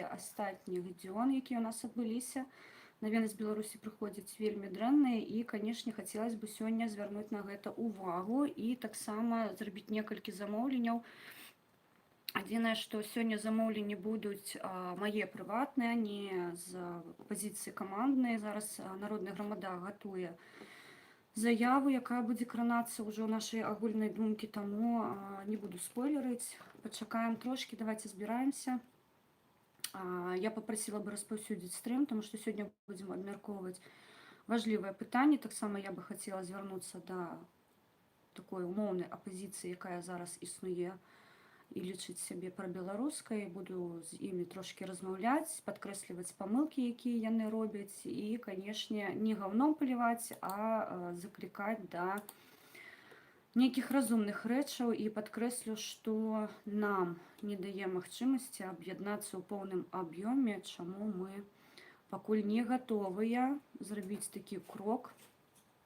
астатніх дзён, якія ў нас адбыліся. Навіны з Беларусі прыходзяць вельмі дрэнныя і, канешне, хацелось бы сёння звярнуць на гэта ўвагу і таксама зрабіць некалькі замоўленняў. Адзінае, што сёння замоўленні будуць мае прыватныя, не з пазіцыі каманднай. Зараз народная грамада гатуе заяву, якая будзе кранацца ўжо нашай агульнай думкі, таму не буду спойлерыць. Пачакаем трошкі, давайте збіраемся. Я попросила бы распаўсюдзіць стрым, тому што сёння будзем абмяркоўваць важлівае пытанне. Таксама я бы хацела звярнуцца да такой умоўнай апазіцыі, якая зараз існуе і лічыць сябе прабеларускай. Буду з імі трошкі размаўляць, падкрэсліваць памылкі, якія яны робяць, і, канешне, не гаўном паліваць, а заклікаць да нейкіх разумных рэчаў. І падкрэслю, што нам не дае магчымасці аб'яднацца ў поўным аб'ёме, чаму мы пакуль не гатовыя зрабіць такі крок,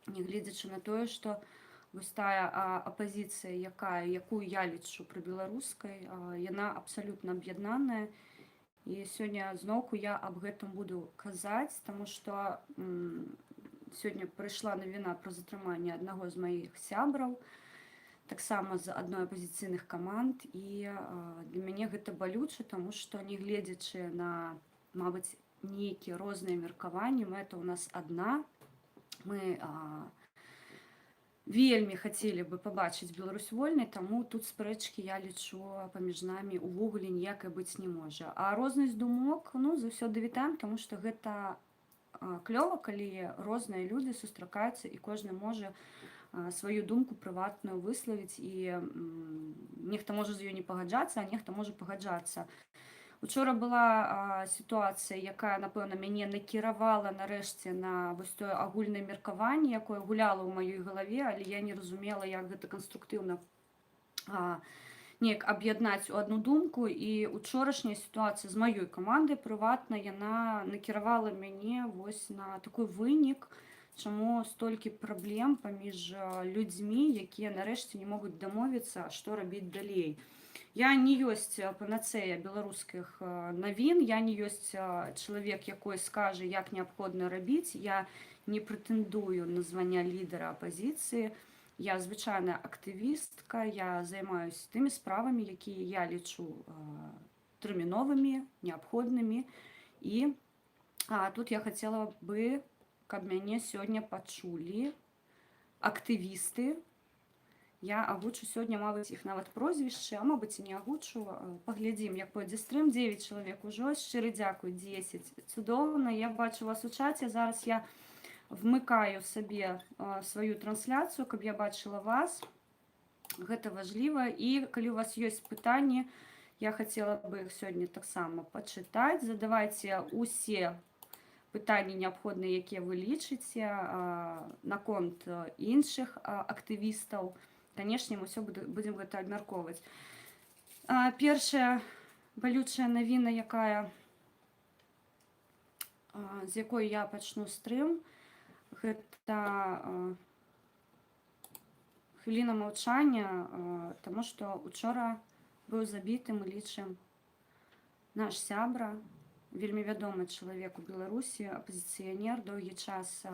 нягледзячы на тое, што вось тая апазіцыя, якую я лічу прабеларускай, яна абсалютна аб'яднаная. І сёння зноўку я аб гэтым буду казаць, таму што сёння прыйшла навіна пра затрыманне аднаго з маіх сябраў, таксама з адной апазіцыйных каманд. І для мяне гэта балюча, таму што, нягледзячы на, мабыць, нейкія розныя меркаванні, мэта ў нас адна. Мы вельмі хацелі бы пабачыць Беларусь вольнай, таму тут спрэчкі, я лічу, паміж намі увогуле ніякай быць не можа. А рознасць думок, заўсёды вітаем, таму што гэта клёва, калі розныя людзі сустракаюцца і кожны можа сваю думку прыватную выславіць, і нехта можа з ёй не пагаджацца, а нехта можа пагаджацца. Учора была сітуацыя, якая, напэўна, мяне накіравала нарэшце на вось тое агульнае меркаванне, якое гуляла ў маёй галаве, але я не разумела, як гэта канструктыўна неяк аб'яднаць у адну думку. І учорашняя сітуацыя з маёй камандай прыватна, яна накіравала мяне вось на такой вынік, чаму столькі праблем паміж людзьмі, якія нарэшце не могуць дамовіцца, што рабіць далей. Я не ёсць панацэя беларускіх навін, я не ёсць чалавек, якой скажа, як неабходна рабіць. Я не прэтэндую на звання лідара апазіцыі. Я звычайная актывістка, я займаюся тымі справамі, якія я лічу тэрміновымі, неабходнымі. І тут я хацела бы, каб мяне сёння пачулі актывісты. Я агучу сёння, мабыць, іх нават прозвішчы, а мабыць, і не агучу. Паглядзім, як пойдзе стрым. 9 чалавек ужо. Шчыры дзякуй, 10. Цудоўна, я бачу вас у чаце. Зараз я вмыкаю сабе сваю трансляцыю, каб я бачыла вас. Гэта важліва. І калі у вас ёсць пытанні, я хацела бы іх сёння таксама пачытаць. Задавайце усе пытанні неабходныя, якія вы лічыце, наконт іншых актывістаў. Канешне, мы ўсё будзем гэта абмяркоўваць. Першая балючая навіна, з якой я пачну стрым, гэта хвіліна маўчання, таму што учора быў забіты, мы лічым, наш сябра, вельмі вядомы чалавек у Беларусі, апазіцыянер, доўгі час,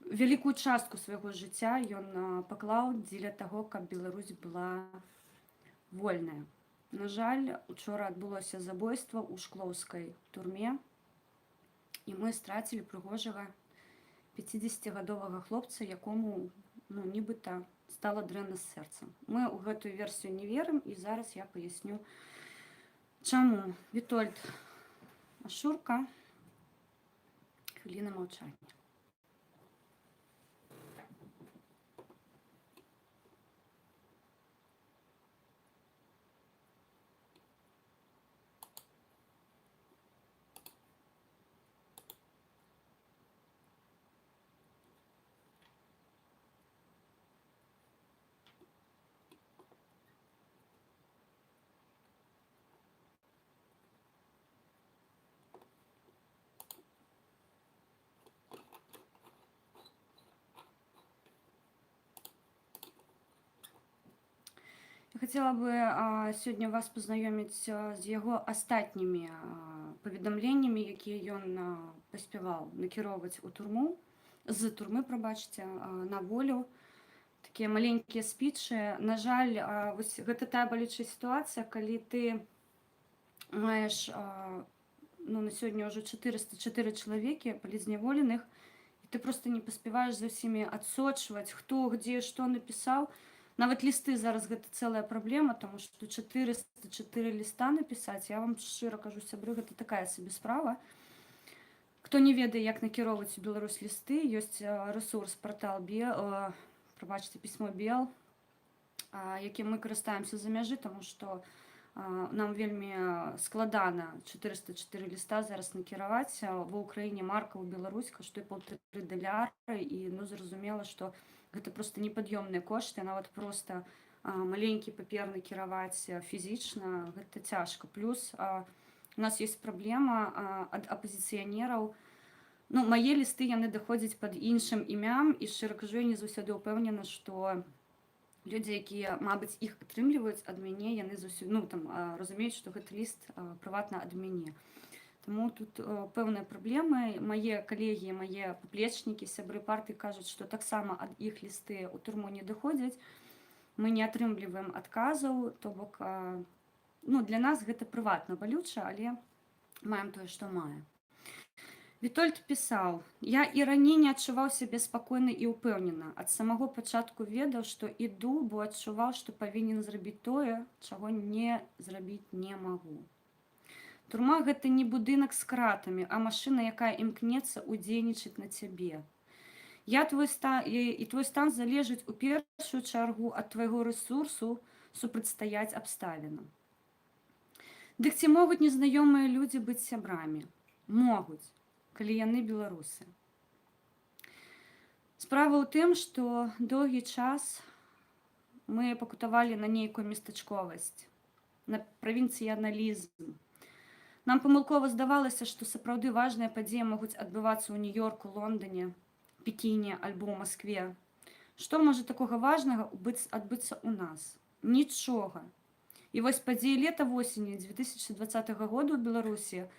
вялікую частку свайго жыцця ён паклаў дзеля таго, каб Беларусь была вольная. На жаль, учора адбылося забойства ў шклоўскай турме, і мы страцілі прыгожага 50-гадовага хлопца, якому, нібыта, стала дрэнна з сэрцам. Мы ў гэтую версію не верым, і зараз я паясню, чаму. Вітольд Ашурка, хвіліна маўчання. Я хотела бы сёння вас пазнаёміць з яго астатнімі паведамленнямі, якія ён паспяваў накіроўваць у турму, з турмы, прабачце, на волю. Такія маленькія спічы. На жаль, вось гэта тая балючая сітуацыя, калі ты маеш ну, на сёння ўжо 404 чалавекі палізняволеных, і ты просто не паспяваеш за ўсімі адсочваць, хто, дзе, што напісаў. Нават лісты зараз гэта цэлая праблема, таму што 404 ліста напісаць, я вам шчыра кажу, сябры, гэта такая сабе справа. Хто не ведае, як накіроўваць у Беларусь лісты, ёсць рэсурс партал прабачце, пісьмо Бел, якім мы карыстаемся за мяжы, таму што нам вельмі складана 404 ліста зараз накіраваць. Ва ўкраіне марка ў Беларусь каштуе $1,5 і ну зразумела, што гэта просто непад'ёмныя кошты, нават просто маленькі папер накіраваць фізічна, гэта цяжка. Плюс у нас ёсць праблема ад апазіцыянераў. Ну, мае лісты яны даходзяць пад іншым імям, і шчыра кажу, я не заўсёды ўпэўнена, што людзі, якія, мабыць, іх атрымліваюць ад мяне, яны заўсёды, ну, там, разумеюць, што гэты ліст прыватна ад мяне. Таму тут пэўныя праблемы. Мае калегі, мае паплечнікі, сябры партыі кажуць, што таксама ад іх лісты ў турму не даходзяць. Мы не атрымліваем адказаў, то бок, ну, для нас гэта прыватна балюча, але маем тое, што маем. Вітольд пісаў: «Я і раней не адчуваў сябе спакойна і ўпэўнена. Ад самого пачатку ведаў, што іду, бо адчуваў, што павінен зрабіць тое, чаго не зрабіць не магу. Турма – гэта не будынак з кратамі, а машына, якая імкнецца ўдзейнічаць на цябе. Твой стан залежыць у першую чаргу ад твайго рэсурсу супрацьстаяць абставінам. Дык ці могуць незнаёмыя людзі быць сябрамі? Могуць, калі яны беларусы. Справа ў тым, што доўгі час мы пакутавалі на нейкую местачковасць, на правінцыяналізм. Нам памылкова здавалася, што сапраўды важныя падзеі могуць адбывацца ў Нью-Йорку, Лондоне, Пекіне альбо ў Маскве. Што можа такога важнага адбыцца ў нас? Нічога. І вось падзеі лета-восені 2020 году ў Беларусі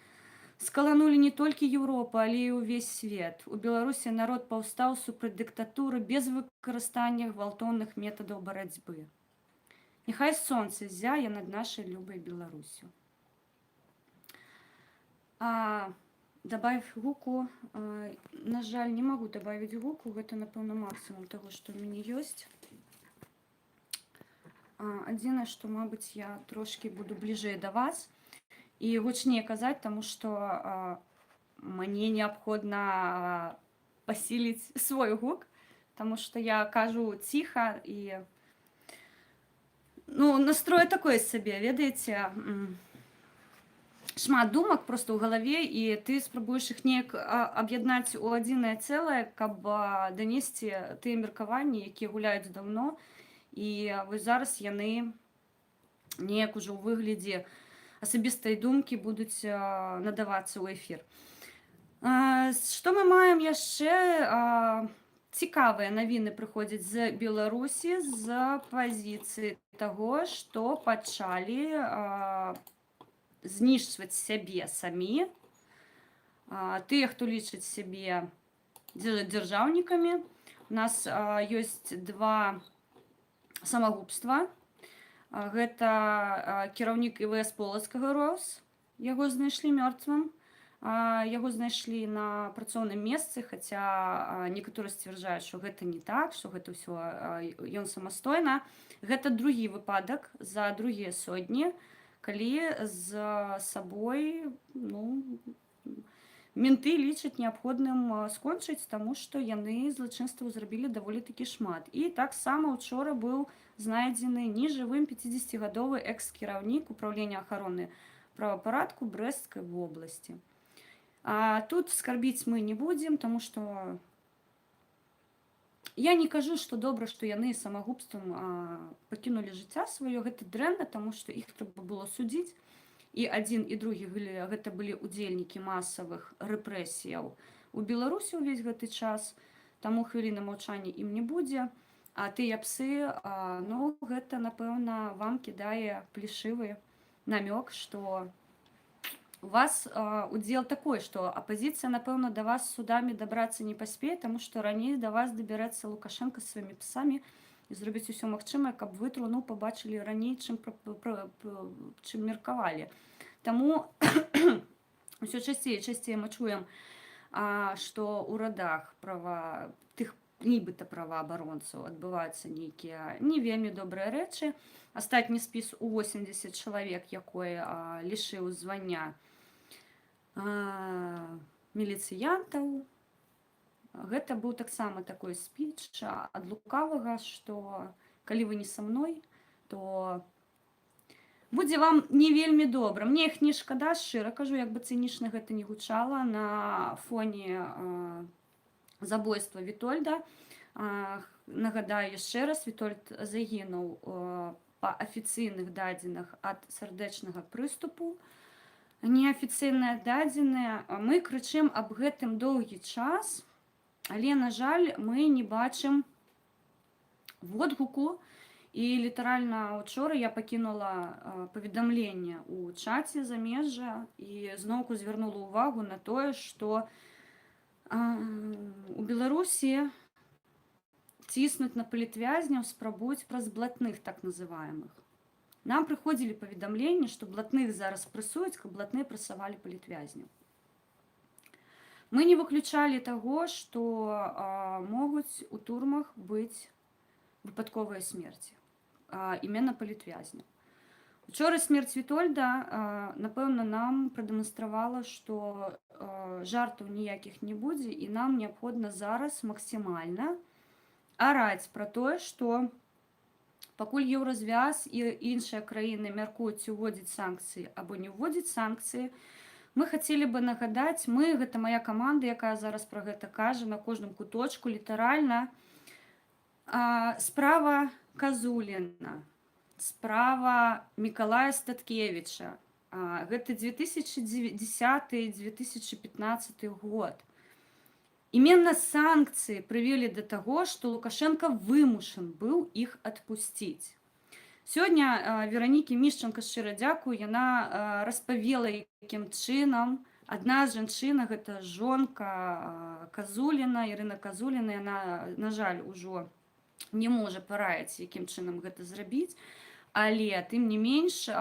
скаланулі не толькі Еўропу, але і ўвесь свет. У Беларусі народ паўстаў супраць дыктатуры без выкарыстання гвалтоўных метадаў барацьбы. Няхай сонца ззяе над нашай любай Беларусю. Добавь гуку. На жаль, не могу добавить гуку. Гэта, напэўна, максимум того, што ў мяне ёсць. Адзінае, што, мабыць, я трошки буду бліжэй да вас і гучней казаць, таму што мне неабходна пасіліць свой гук, таму што я кажу ціха і ну, настрой такой сабе, ведаеце, шмат думак просто ў галаве, і ты спрабуеш іх неяк аб'яднаць у адзінае цэлае, каб данесці тыя меркаванні, якія гуляюць даўно, і вось зараз яны неяк ужо ў выглядзе асабістай думкі будуць надавацца ў эфір. Што мы маем яшчэ? Цікавыя навіны прыходзяць з Беларусі з пазіцыі таго, што пачалі знішчваць сябе самі, тыя, хто лічыць сябе дзяржаўнікамі. У нас ёсць два самагубства. Гэта кіраўнік ІВС Полацкага РОС, яго знайшлі мёртвым, яго знайшлі на працоўным месцы, хаця некаторыя сцвярджаюць, што гэта не так, што гэта ўсё ён самастойна. Гэта другі выпадак за другія сотні, калі з сабой, ну, менты лічаць неабходным скончыць, таму што яны злачынстваў зрабілі даволі такі шмат. І таксама учора быў знайдзены нежывым 50-гадовы экс-кіраўнік управлення ахароны правапарадку Брэсцкай вобласці. Тут скарбіць мы не будзем, таму што я не кажу, што добра, што яны самагубствам пакінулі жыцця сваё. Гэта дрэнна, таму што іх трэба было судзіць. І адзін, і другі гэта былі удзельнікі масавых рэпрэсіяў у Беларусі ўвесь гэты час, таму хвіліны маўчання ім не будзе. А тыя псы, ну, гэта, напэўна, вам кідае плешывы намёк, што у вас удзел такой, што апазіцыя, напэўна, да вас судамі дабрацца не паспее, таму што раней да вас дабярэцца Лукашенко з сваімі псамі і зробіць усё магчымае, каб вы труну пабачылі раней, чым меркавалі. Таму ўсё часцей і часцей мы чуем, што ў радах тых нібыта праваабаронцаў адбываюцца нейкія не вельмі добрыя рэчы. Астатні спіс у 80 чалавек, якой лішыў звання міліцыянтаў. Гэта быў таксама такой спіч ад лукавага, што калі вы не са мной, то будзе вам не вельмі добра. Мне іх не шкада, шчыра кажу, як бы цынічна гэта не гучала на фоне забойства Вітольда. Нагадаю яшчэ раз, Вітольд загінуў па афіцыйных дадзеных ад сардэчнага прыступу. Неафіцыйныя дадзеныя. Мы крычым аб гэтым доўгі час, але, на жаль, мы не бачым водгуку. І літаральна учора я пакінула паведамленне ў чаце замежжа і зноўку звярнула ўвагу на тое, што у Беларусі ціснуць на палітвязняў спрабуюць праз блатных, так называемых. Нам прыходзілі паведамленні, што блатных зараз прэсуюць, каб блатныя прэсавалі палітвязняў. Мы не выключалі таго, што могуць у турмах быць выпадковыя смерці, іменно палітвязняў. Учора смерць Вітольда, напэўна, нам прадэманстравала, што жартаў ніякіх не будзе, і нам неабходна зараз максімальна араць пра тое, што пакуль Еўразвяз і іншыя краіны мяркуюць уводзіць санкцыі або не ўводзіць санкцыі, мы хацелі бы нагадаць, гэта мая каманда, якая зараз пра гэта кажа на кожным куточку, літаральна, справа Казуліна, справа Мікалая Статкевіча, гэта 2010-2015 год. Именно санкции привели до того, что Лукашенко вымушан быў іх адпусціць. Сёння Веранікі Мішчанка, шчыра дзякую, яна распавела, якім чынам адна жанчына, гэта жонка Казуліна, Ірына Казуліна, яна, на жаль, ужо не можа параіць, якім чынам гэта зрабіць, але, тым не менш,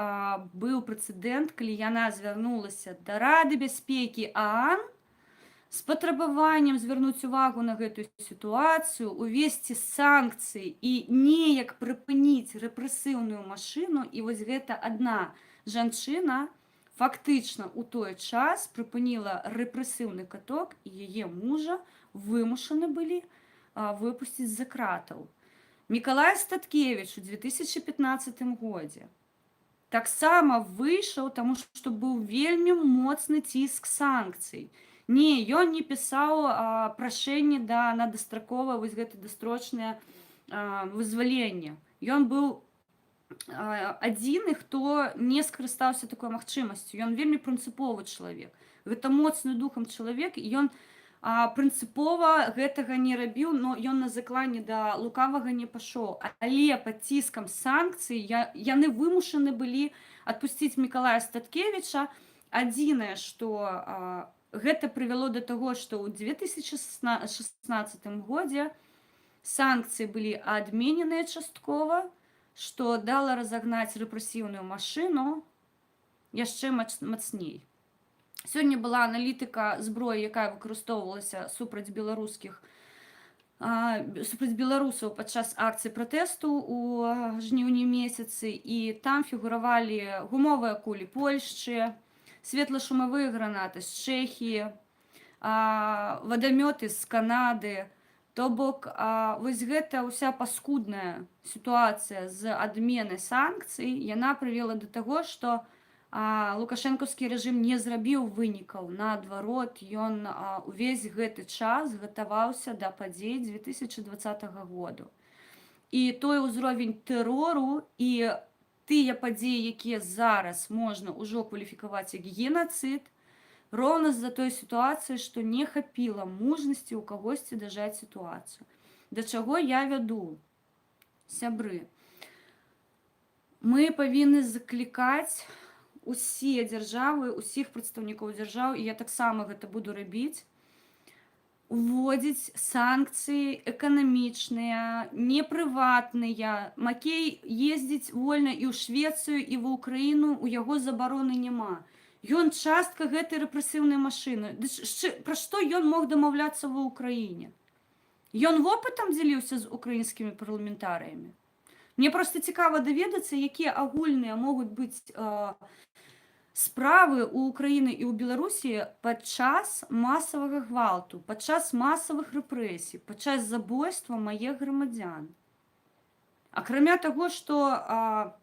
быў прэцэдэнт, калі яна звярнулася да Рады бяспекі ААН з патрабаваннем звярнуць увагу на гэтую сітуацыю, увесці санкцыі і неяк прыпыніць рэпрэсіўную машыну. І вось гэта адна жанчына фактычна ў той час прыпыніла рэпрэсіўны каток, і яе мужа вымушаны былі выпусціць з-за кратаў. Мікалай Статкевіч у 2015 годзе таксама выйшаў, таму што быў вельмі моцны ціск санкцый. Не, ён не пісаў прашэнне на дастраковае вось гэта дасрочнае вызваленне. Ён быў адзіны, хто не скарыстаўся такой магчымасцю. Ён вельмі прынцыповы чалавек. Гэта моцны духам чалавек, і ён прынцыпова гэтага не рабіў, но ён на закланне да лукавага не пашоў. Але пад ціскам санкцый яны вымушаны былі адпусціць Мікалая Статкевіча. Адзінае, што гэта прывяло да таго, што ў 2016 годзе санкцыі былі адмененыя часткова, што дала разагнаць рэпрэсіўную машыну яшчэ мацней. Сёння была аналітыка зброі, якая выкарыстоўвалася супраць беларусаў падчас акцыі пратэсту ў жніўні месяцы, і там фігуравалі гумовыя кулі Польшчы, светлашумавыя гранаты з Чэхіі, вадамёты з Канады. То бок, вось гэта ўся паскудная сітуацыя з адменай санкцый, яна прывела да таго, што лукашэнкаўскі рэжым не зрабіў вынікаў. Наадварот, ён увесь гэты час гатаваўся да падзей 2020 году. І той ўзровень тэрору і тыя падзеі, якія зараз можна ўжо кваліфікаваць як генацыд, роўна з-за той сітуацыі, што не хапіла мужнасці ў кагосьці дажаць сітуацыю. Да чаго я вяду? Сябры, мы павінны заклікаць усе дзяржавы, усіх прадстаўнікоў дзяржаў, і я таксама гэта буду рабіць, уводзіць санкцыі эканамічныя, не прыватныя. Макей ездзіць вольна і ў Швецыю, і ва Ўкраіну, у яго забароны няма. Ён частка гэтай рэпрэсіўнай машыны. Пра што ён мог дамаўляцца ва Ўкраіне? Ён вопытам дзяліўся з украінскімі парламентарыямі. Мне проста цікава даведацца, якія агульныя могуць быць справы ў Украіны і ў Беларусі падчас масавага гвалту, падчас масавых рэпрэсій, падчас забойства маіх грамадзян. Акрамя таго, што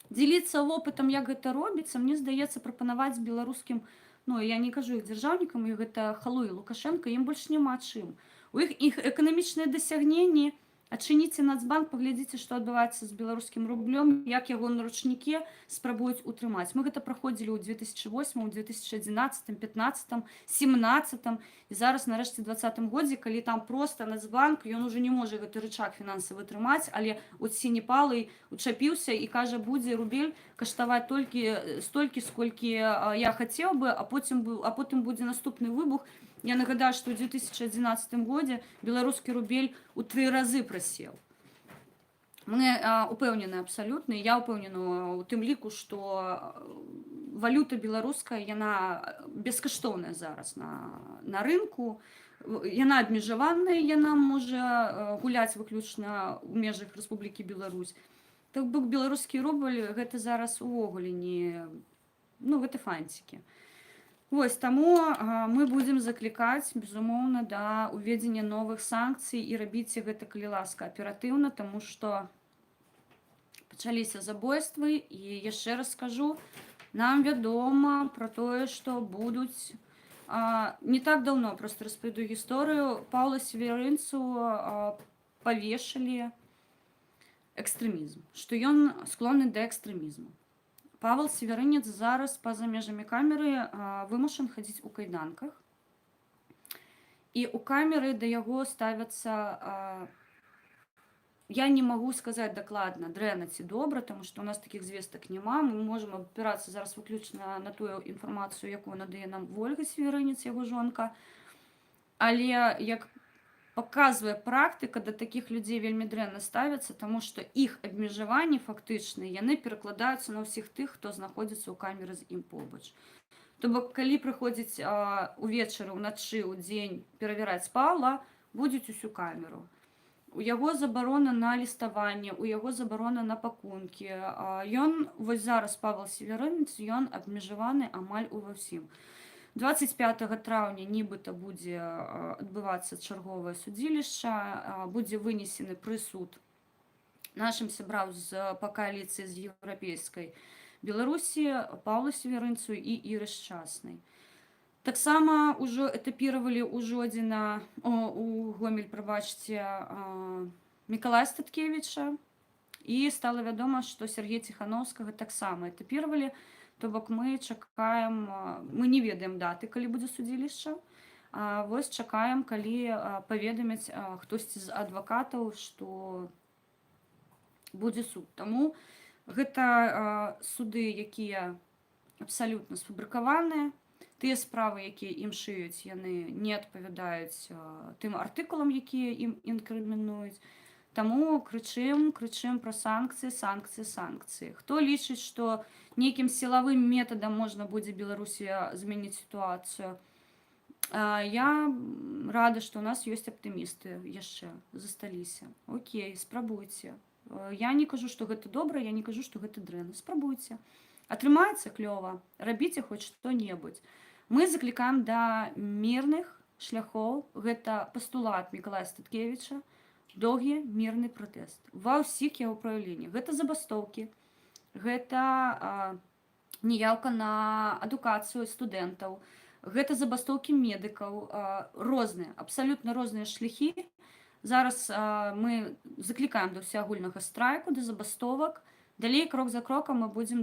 дзеліцца вопытам, як гэта робіцца, мне здаецца, прапанаваць беларускім, ну, я не кажу іх дзяржаўнікам, і гэта Халу і Лукашенко, ім больш няма чым. У іх эканамічныя дасягненні. Адчыніце Нацбанк, паглядзіце, што адбываецца з беларускім рублём, як яго на ручніке спрабуюць утрымаць. Мы гэта праходзілі ў 2008, 2011, 2015, 2017 і зараз нарэшце 2020 годзе, калі там проста Нацбанк, ён уже не можа гэты рычаг фінансавы трымаць, але от сінепалы учапіўся і кажа, будзе рубель каштаваць толькі столькі, сколькі я хацеў бы, а потым будзе наступны выбух. Я нагадаю, што ў 2011 годзе беларускі рубель у 3 разы прасеў. Мы упэўнены абсалютна, я ўпэўнена ў тым ліку, што валюта беларуская, яна бескаштоўная зараз на рынку, яна абмежаваная, яна можа гуляць выключна ў межах Рэспублікі Беларусь. Так бок беларускі рубль гэта зараз увогуле не, ну, гэта фанцікі. Вось, таму мы будзем заклікаць, безумоўна, да ўведзення новых санкцый і рабіце гэта, калі ласка, аператыўна, таму што пачаліся забойствы, і яшчэ раз скажу, нам вядома пра тое, што будуць не так даўно, проста распавяду гісторыю, Паўла Северынцу павешалі экстрэмізм, што ён склонны да экстрэмізму. Павел Северынец зараз па-за межамі камеры вымушан хадзіць у кайданках. І ў камеры да яго ставяцца, я не магу сказаць дакладна, дрэнна ці добра, таму што ў нас такіх звестак няма. Мы можам абапірацца зараз выключна на тую інфармацыю, якую надае нам Ольга Северынец, яго жонка. Але як паказвае практыка, да такіх людзей вельмі дрэнна ставяцца, таму што іх абмежаванні фактычныя, яны перакладаюцца на ўсіх тых, хто знаходзіцца ў камеры з ім побач. То бок, калі прыходзіць увечары, уначы, у дзень перавяраць Паўла, будуць усю камеру. У яго забарона на ліставанне, у яго забарона на пакункі. Ён, вось зараз Павел Северынец, ён абмежаваны амаль ува ўсім. 25 траўня нібыта будзе адбывацца чарговае судзілішча, будзе вынесены прысуд нашым сябрам па кааліцыі з еўрапейскай Беларусі, Паўлу Северынцу і Іры Шчаснай. Таксама ўжо этапіравалі ў Жодзіна, у Гомель, прабачце, Мікалая Статкевіча, і стала вядома, што Сергея Ціханаўскага таксама этапіравалі. То бок мы чакаем, мы не ведаем даты, калі будзе судзілішча. Вось чакаем, калі паведамяць хтосьці з адвакатаў, што будзе суд. Таму гэта суды, якія абсалютна сфабрыкаваныя. Тыя справы, якія ім шыюць, яны не адпавядаюць тым артыкулам, якія ім інкрымінуюць. Таму крычым пра санкцыі, санкцыі, санкцыі. Хто лічыць, што нейкім сілавым метадам можна будзе Беларусі змяніць сітуацыю? Я рада, што ў нас ёсць аптымісты яшчэ засталіся. Окей, спрабуйце. Я не кажу, што гэта добра, я не кажу, што гэта дрэнна. Спрабуйце. Атрымаецца клёва, рабіце хоць што-небудзь. Мы заклікаем да мірных шляхоў, гэта пастулат Мікалая Статкевіча, доўгі мірны пратэст ва ўсіх яго праяўленнях. Гэта забастоўкі, гэта неяўка на адукацыю студэнтаў, гэта забастоўкі медыкаў, розныя, абсалютна розныя шляхі. Зараз мы заклікаем да ўсеагульнага страйку, да забастовак. Далей, крок за крокам, мы будзем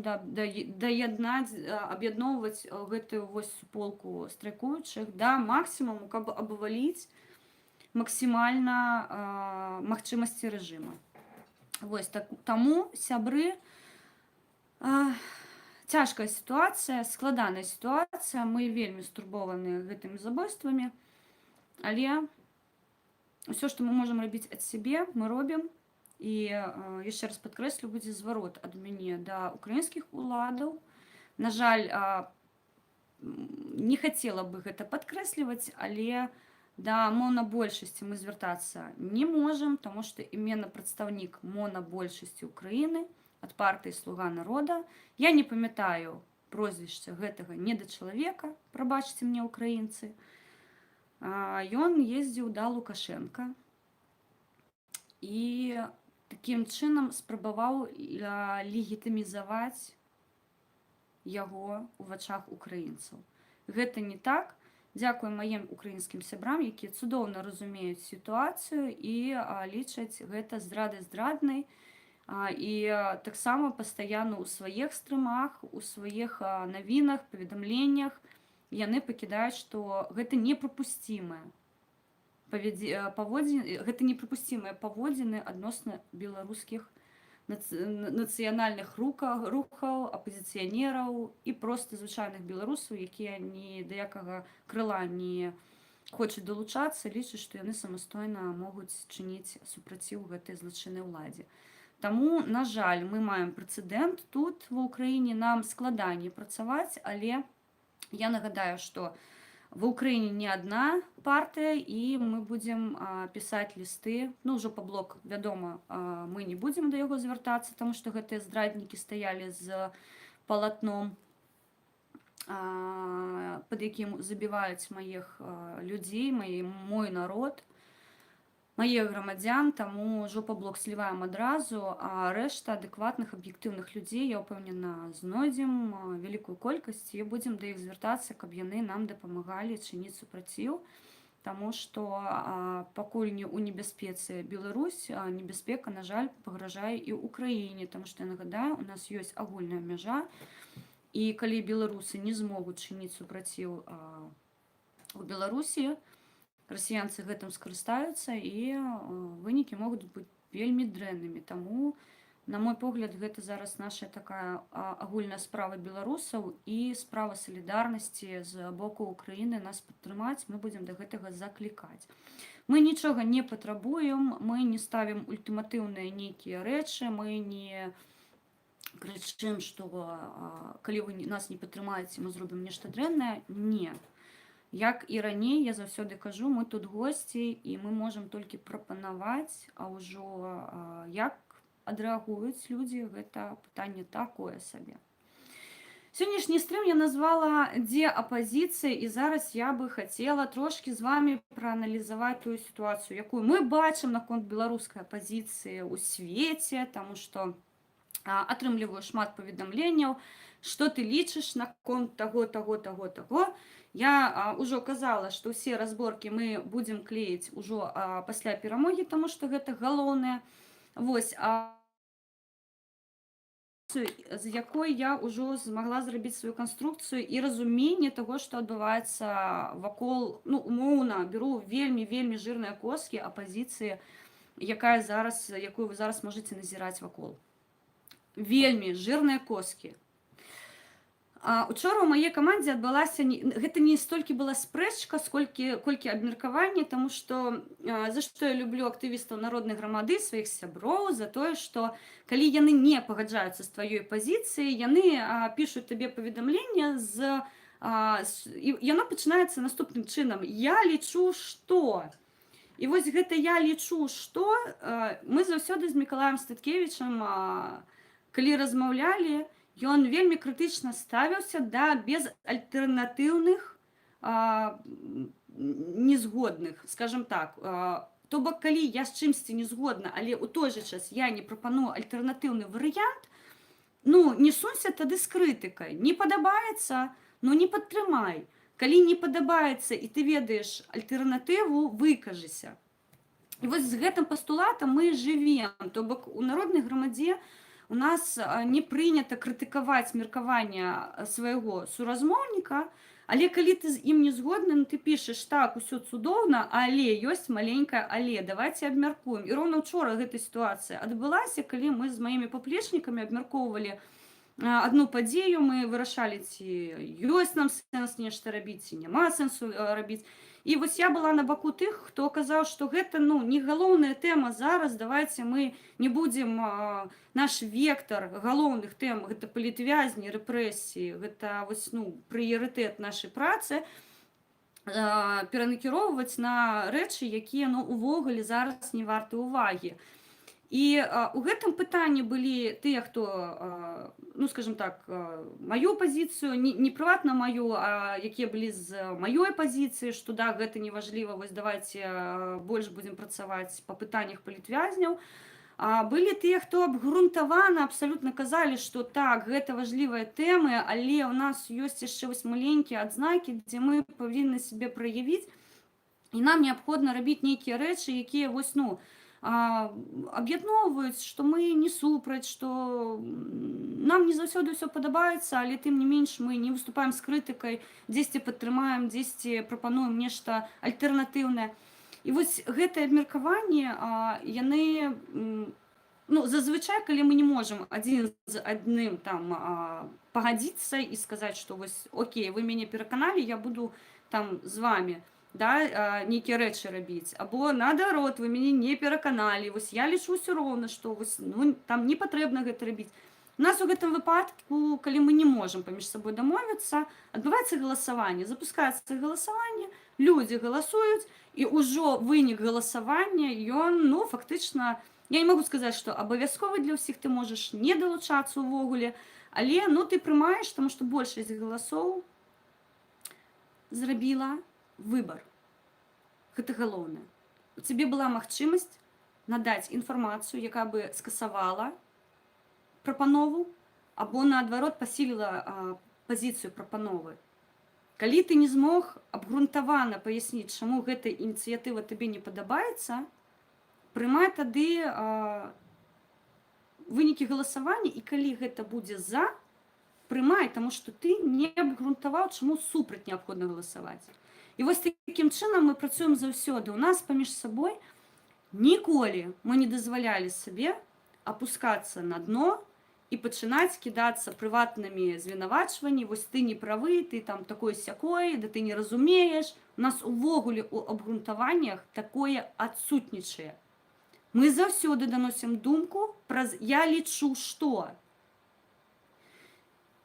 аб'ядноўваць гэтую вось суполку страйкуючых да максімуму, каб абваліць максімальна магчымасці рэжыма. Вось так, таму сябры, цяжкая сітуацыя, складаная сітуацыя, мы вельмі стурбованыя гэтымі забойствамі, але ўсё, што мы можам рабіць ад сябе, мы робім. І яшчэ раз падкрэслю, будзе зварот ад мяне да украінскіх уладаў. На жаль, не хацела бы гэта падкрэсліваць, але да монабольшасці мы звяртацца не можам, таму што іменно прадстаўнік монабольшасці Украіны ад партыі «Слуга народа». Я не памятаю прозвішча гэтага недачалавека, прабачце мне, украінцы. Ён ездзіў да Лукашенка і такім чынам спрабаваў легітымізаваць яго ў вачах украінцаў. Гэта не так. Дзякую маім украінскім сябрам, якія цудоўна разумеюць сітуацыю і лічаць гэта зdraдай здраднай. І таксама пастаянна ў сваіх стрымах, у сваіх навінах, паведамленнях яны пакідаюць, што гэта непрапусцімае паводзіны адносна беларускіх нацыянальных рухаў, апазіцыянераў і проста звычайных беларусаў, якія ні да якага крыла не хочуць далучацца, лічаць, што яны самастойна могуць чыніць супраціў гэтай злачыннай уладзе. Таму, на жаль, мы маем прэцэдэнт тут, ва Ўкраіне, нам складаней працаваць, але я нагадаю, што ва Ўкраіне не адна партыя, і мы будзем пісаць лісты. Ну, ўжо паблок, вядома, мы не будзем да яго звяртацца, таму што гэтыя здраднікі стаялі з палатном, пад якім забіваюць маіх людзей, мой народ, маіх грамадзян, таму жопаблок сліваем адразу, а рэшта адэкватных аб'ектыўных людзей, я ўпэўнена, знойдзем вялікую колькасць і будзем да іх звяртацца, каб яны нам дапамагалі чыніць супраціў, таму што пакуль не ў небяспецы Беларусь, небяспека, на жаль, пагражае і ўкраіне, таму што, я нагадаю, у нас ёсць агульная мяжа, і калі беларусы не змогуць чыніць супраціў у Беларусі, расіянцы гэтым скарыстаюцца, і вынікі могуць быць вельмі дрэннымі. Таму, на мой погляд, гэта зараз наша такая агульная справа беларусаў і справа салідарнасці з боку Украіны нас падтрымаць, мы будзем да гэтага заклікаць. Мы нічога не патрабуем, мы не ставім ультыматыўныя нейкія рэчы, мы не крычым, што калі вы нас не падтрымаеце, мы зробім нешта дрэннае. Не. Як і раней, я заўсёды кажу, мы тут госці, і мы можам толькі прапанаваць, а ўжо як адрэагуюць людзі, гэта пытанне такое сабе. Сённяшні стрым я назвала «Дзе апазіцыя», і зараз я бы хацела трошкі з вами прааналізаваць тую сітуацыю, якую мы бачым наконт беларускай апазіцыі ў свеце, таму што атрымліваю шмат паведамленняў, што ты лічыш наконт таго. Я ўжо казала, што ўсе разборкі мы будзем клеіць ужо пасля перамогі, таму што гэта галоўнае. Вось, з якой я ўжо змагла зрабіць сваю канструкцыю і разуменне таго, што адбываецца вакол, ну, умоўна, беру вельмі жирныя коскі апазіцыі, якую вы зараз можаце назіраць вакол. Вельмі жирныя коскі. Учора ў маёй камандзе адбылася, гэта не столькі была спрэчка, колькі абмеркаванне, таму што за што я люблю актывістаў народнай грамады, сваіх сяброў, за тое, што калі яны не пагаджаюцца з тваёй пазіцыяй, яны пішуць табе паведамленне і яно пачынаецца наступным чынам: я лічу, што. І вось гэта я лічу, што мы заўсёды з Мікалаем Статкевічам, калі размаўлялі, ён вельмі крытычна ставіўся да безальтэрнатыўных незгодных, скажем так. То бок, калі я з чымсьці не згодна, але ў той жа час я не прапаную альтэрнатыўны варыянт, ну, не сунься тады з крытыкай. Не падабаецца, ну не падтрымай. Калі не падабаецца і ты ведаеш альтэрнатыву, выкажыся. І вось з гэтым пастулатам мы жывем. То бок, у народнай грамадзе у нас не прынята крытыкаваць меркаванне свайго суразмоўніка, Але калі ты з ім не згодны, ну, ты пішаш: так, усё цудоўна, але ёсць маленькае але, давайце абмяркуем. І роўна учора гэта сітуацыя адбылася, калі мы з маімі паплечнікамі абмяркоўвалі адну падзею, мы вырашалі, ці ёсць нам сэнс нешта рабіць, ці няма сэнсу рабіць. І вось я была на баку тых, хто казаў, што гэта, ну, не галоўная тэма зараз, давайце мы не будзем наш вектар галоўных тэм, гэта палітвязні, рэпрэсіі, гэта вось, ну, прыярытэт нашай працы, перанакіроўваць на рэчы, якія, ну, увогуле зараз не варты ўвагі. І у гэтым пытанні былі тыя, хто, ну, скажем так, маю пазіцыю, не прыватна маю, а якія былі з маёй пазіцыі, што да, гэта не важліва, вось давайце больш будзем працаваць па пытаннях палітвязняў. Былі тыя, хто абгрунтавана абсалютна казалі, што так, гэта важлівыя тэмы, але ў нас ёсць яшчэ вось маленькія адзнакі, дзе мы павінны сябе праявіць, і нам неабходна рабіць нейкія рэчы, якія вось, ну, аб'ядноўваюць, што мы не супраць, што нам не заўсёды ўсё падабаецца, але тым не менш мы не выступаем з крытыкай, дзесьці падтрымаем, дзесьці прапануем нешта альтэрнатыўнае. І вось гэтае абмеркаванне, яны, ну, зазвычай, калі мы не можам адзін з адным там пагадзіцца і сказаць, што вось окей, вы мяне пераканалі, я буду там з вами, да, нейкія рэчы рабіць, або наадварот, вы мяне не пераканалі, вось я лічу ўсё роўна, што вось, ну, там не патрэбна гэта рабіць. У нас у гэтым выпадку, калі мы не можам паміж сабой дамовіцца, адбываецца галасаванне, запускаецца галасаванне, людзі галасуюць, і ўжо вынік галасавання, ён, ну, фактычна, я не магу сказаць, што абавязковы для ўсіх, ты можаш не далучацца ўвогуле, але, ну, ты прымаеш, таму што большасць галасоў зрабіла выбор. Гэта галоўнае. У цябе была магчымасць надаць інфармацыю, якая бы скасавала прапанову, або наадварот пасіліла пазіцыю прапановы. Калі ты не змог абгрунтавана паясніць, чаму гэта ініцыятыва табе не падабаецца, прымай тады вынікі галасавання, і калі гэта будзе за, прымай, таму што ты не абгрунтаваў, чаму супраць неабходна галасаваць. І вось такім чынам мы працуем заўсёды. У нас паміж сабой ніколі мы не дазвалялі сабе апускацца на дно і пачынаць кідацца прыватнымі звінавачванні, вось ты не правы, ты там такой-сякой, да ты не разумееш. У нас увогуле ў абгрунтаваннях такое адсутнічае. Мы заўсёды даносім думку праз «я лічу, што».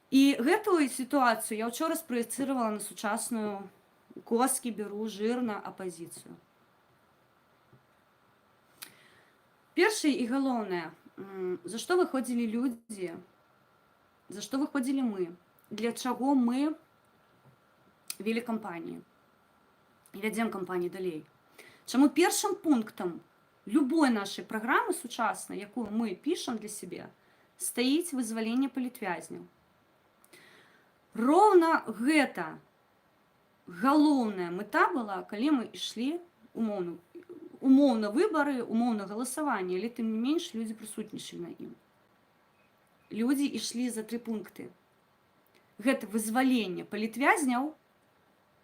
І гэтую сітуацыю я ўчора спраецыравала на сучасную коскі беру жирна апозіцію. Першае і галоўнае, за што выходзілі людзі, за што выходзілі мы, для чаго мы вели кампанію і вядзем кампанію далей. Чаму першым пунктам любой нашай праграмы сучаснай, якую мы пішам для сябе, стаіць вызваленне палітвязняў. Роўна гэта галоўная мэта была, калі мы ішлі умоўна выбары, умоўна галасаванне, але тым не менш людзі прысутнічалі на ім. Людзі ішлі за 3 пункты. Гэта вызваленне палітвязняў,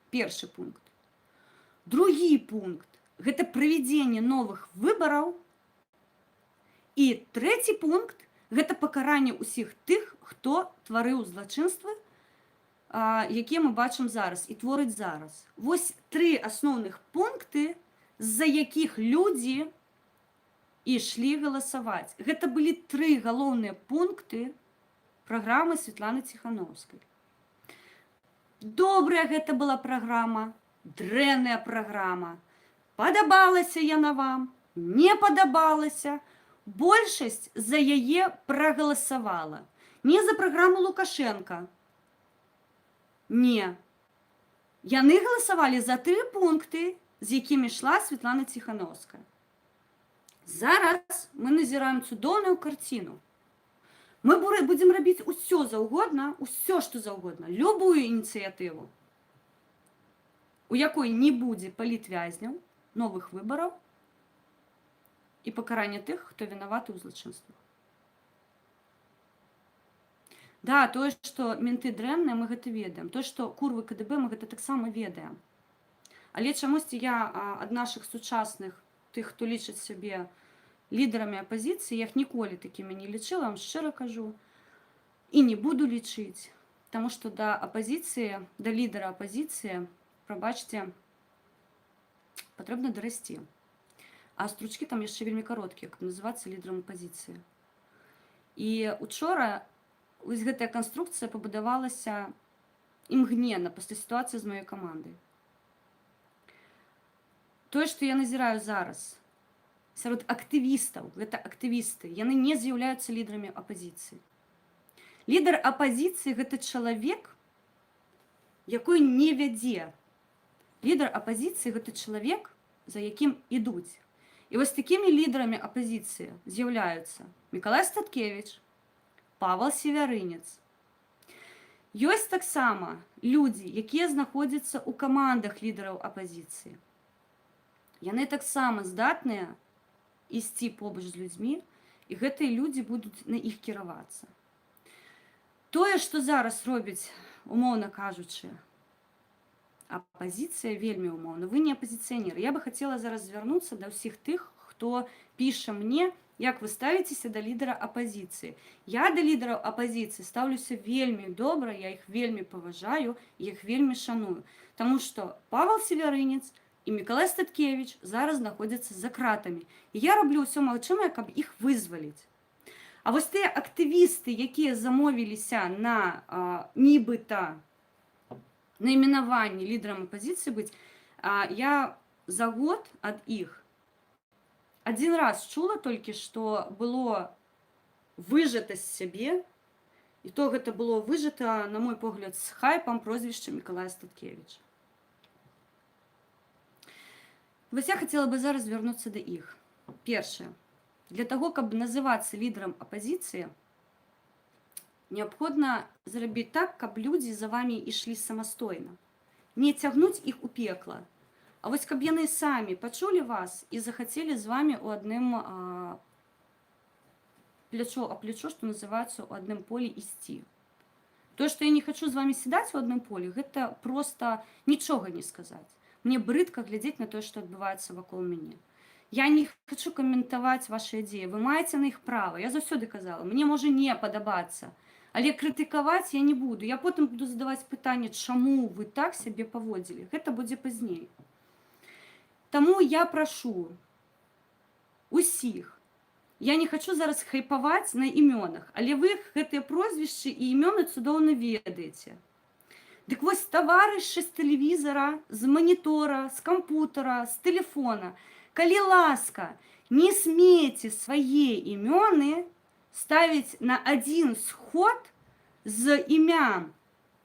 першы пункт. Другі пункт – гэта правядзенне новых выбараў. І трэці пункт – гэта пакаранне ўсіх тых, хто тварыў злачынствы, якія мы бачым зараз і творыць зараз. Вось 3 асноўных пункты, з-за якіх людзі ішлі галасаваць. Гэта былі 3 галоўныя пункты праграмы Святланы Ціханаўскай. Добрая гэта была праграма, дрэнная праграма. Падабалася яна вам, не падабалася. Большасць за яе прагаласавала. Не за праграму Лукашенка. Не. Яны галасавалі за 3 пункты, з якімі ішла Святлана Ціханаўская. Зараз мы назіраем цудоўную карціну. Мы будзем рабіць усё заўгодна, усё, што заўгодна, любую ініцыятыву, у якой не будзе палітвязняў, новых выбараў і пакарання тых, хто вінаваты ў злачынствах. Да, тое, што менты дрэнныя, мы гэта ведаем. Тое, што курвы КДБ, мы гэта таксама ведаем. Але чамусьці я ад нашых сучасных, тых, хто лічыць сябе лідарамі апазіцыі, я іх ніколі такімі не лічыла, вам шчыра кажу, і не буду лічыць. Таму што да апазіцыі, да лідара апазіцыі, прабачце, патрэбна дарасці. А стручкі там яшчэ вельмі кароткія, каб называцца лідарам апазіцыі. І учора вось гэтая канструкцыя пабудавалася імгненна пасля сітуацыі з маёй камандай. Тое, што я назіраю зараз сярод актывістаў, гэта актывісты, яны не з'яўляюцца лідарамі апазіцыі. Лідар апазіцыі гэта чалавек, якой не вядзе. Лідар апазіцыі гэта чалавек, за якім ідуць. І вось такімі лідарамі апазіцыі з'яўляюцца Мікалай Статкевіч, Павел Севярынец. Ёсць таксама людзі, якія знаходзяцца ў камандах лідараў апазіцыі. Яны таксама здатныя ісці побач з людзьмі, і гэтыя людзі будуць на іх кіравацца. Тое, што зараз робіць, умоўна кажучы, апазіцыя вельмі умоўна. Вы не апазіцыянер. Я бы хацела зараз звярнуцца да ўсіх тых, хто піша мне, як вы ставіцеся да лідара апазіцыі. Я да лідараў апазіцыі стаўлюся вельмі добра, я іх вельмі паважаю, іх вельмі шаную. Таму што Павел Севярынец і Мікалай Статкевіч зараз знаходзяцца за кратамі. І я раблю ўсё магчымае, каб іх вызваліць. А вось тыя актывісты, якія замовіліся на нібыта найменаванне лідарам апазіцыі быць, я за год ад іх адзін раз чула толькі, што было выжата з сябе, і то гэта было выжата, на мой погляд, з хайпам прозвішча Мікалая Статкевіча. Вось я хацела бы зараз звярнуцца да іх. Першае. Для таго, каб называцца лідарам апазіцыі, неабходна зрабіць так, каб людзі за вамі ішлі самастойна. Не цягнуць іх у пекла. А вось каб яны самі пачулі вас і захацелі з вамі ў адным плячо а плячо, што называецца, у адным полі ісці. Тое, што я не хачу з вамі сядаць у адным полі, гэта проста нічога не сказаць. Мне брыдка глядзець на тое, што адбываецца вакол мяне. Я не хочу каментаваць ваши ідеі. Вы маеце на іх права. Я заўсёды казала, мне можа не падабацца, але крытыкаваць я не буду. Я потым буду задаваць пытанне, чаму вы так сябе паводзілі. Гэта будзе пазней. Таму я прашу усіх. Я не хочу зараз хайпаваць на імёнах, але вы гэтыя прозвішчы і імёны цудоўна ведаеце. Дык вось таварышы з тэлевізара, з манітора, з кампутара, з тэлефона. Калі ласка, не смейце свае імёны ставіць на адзін сход з імям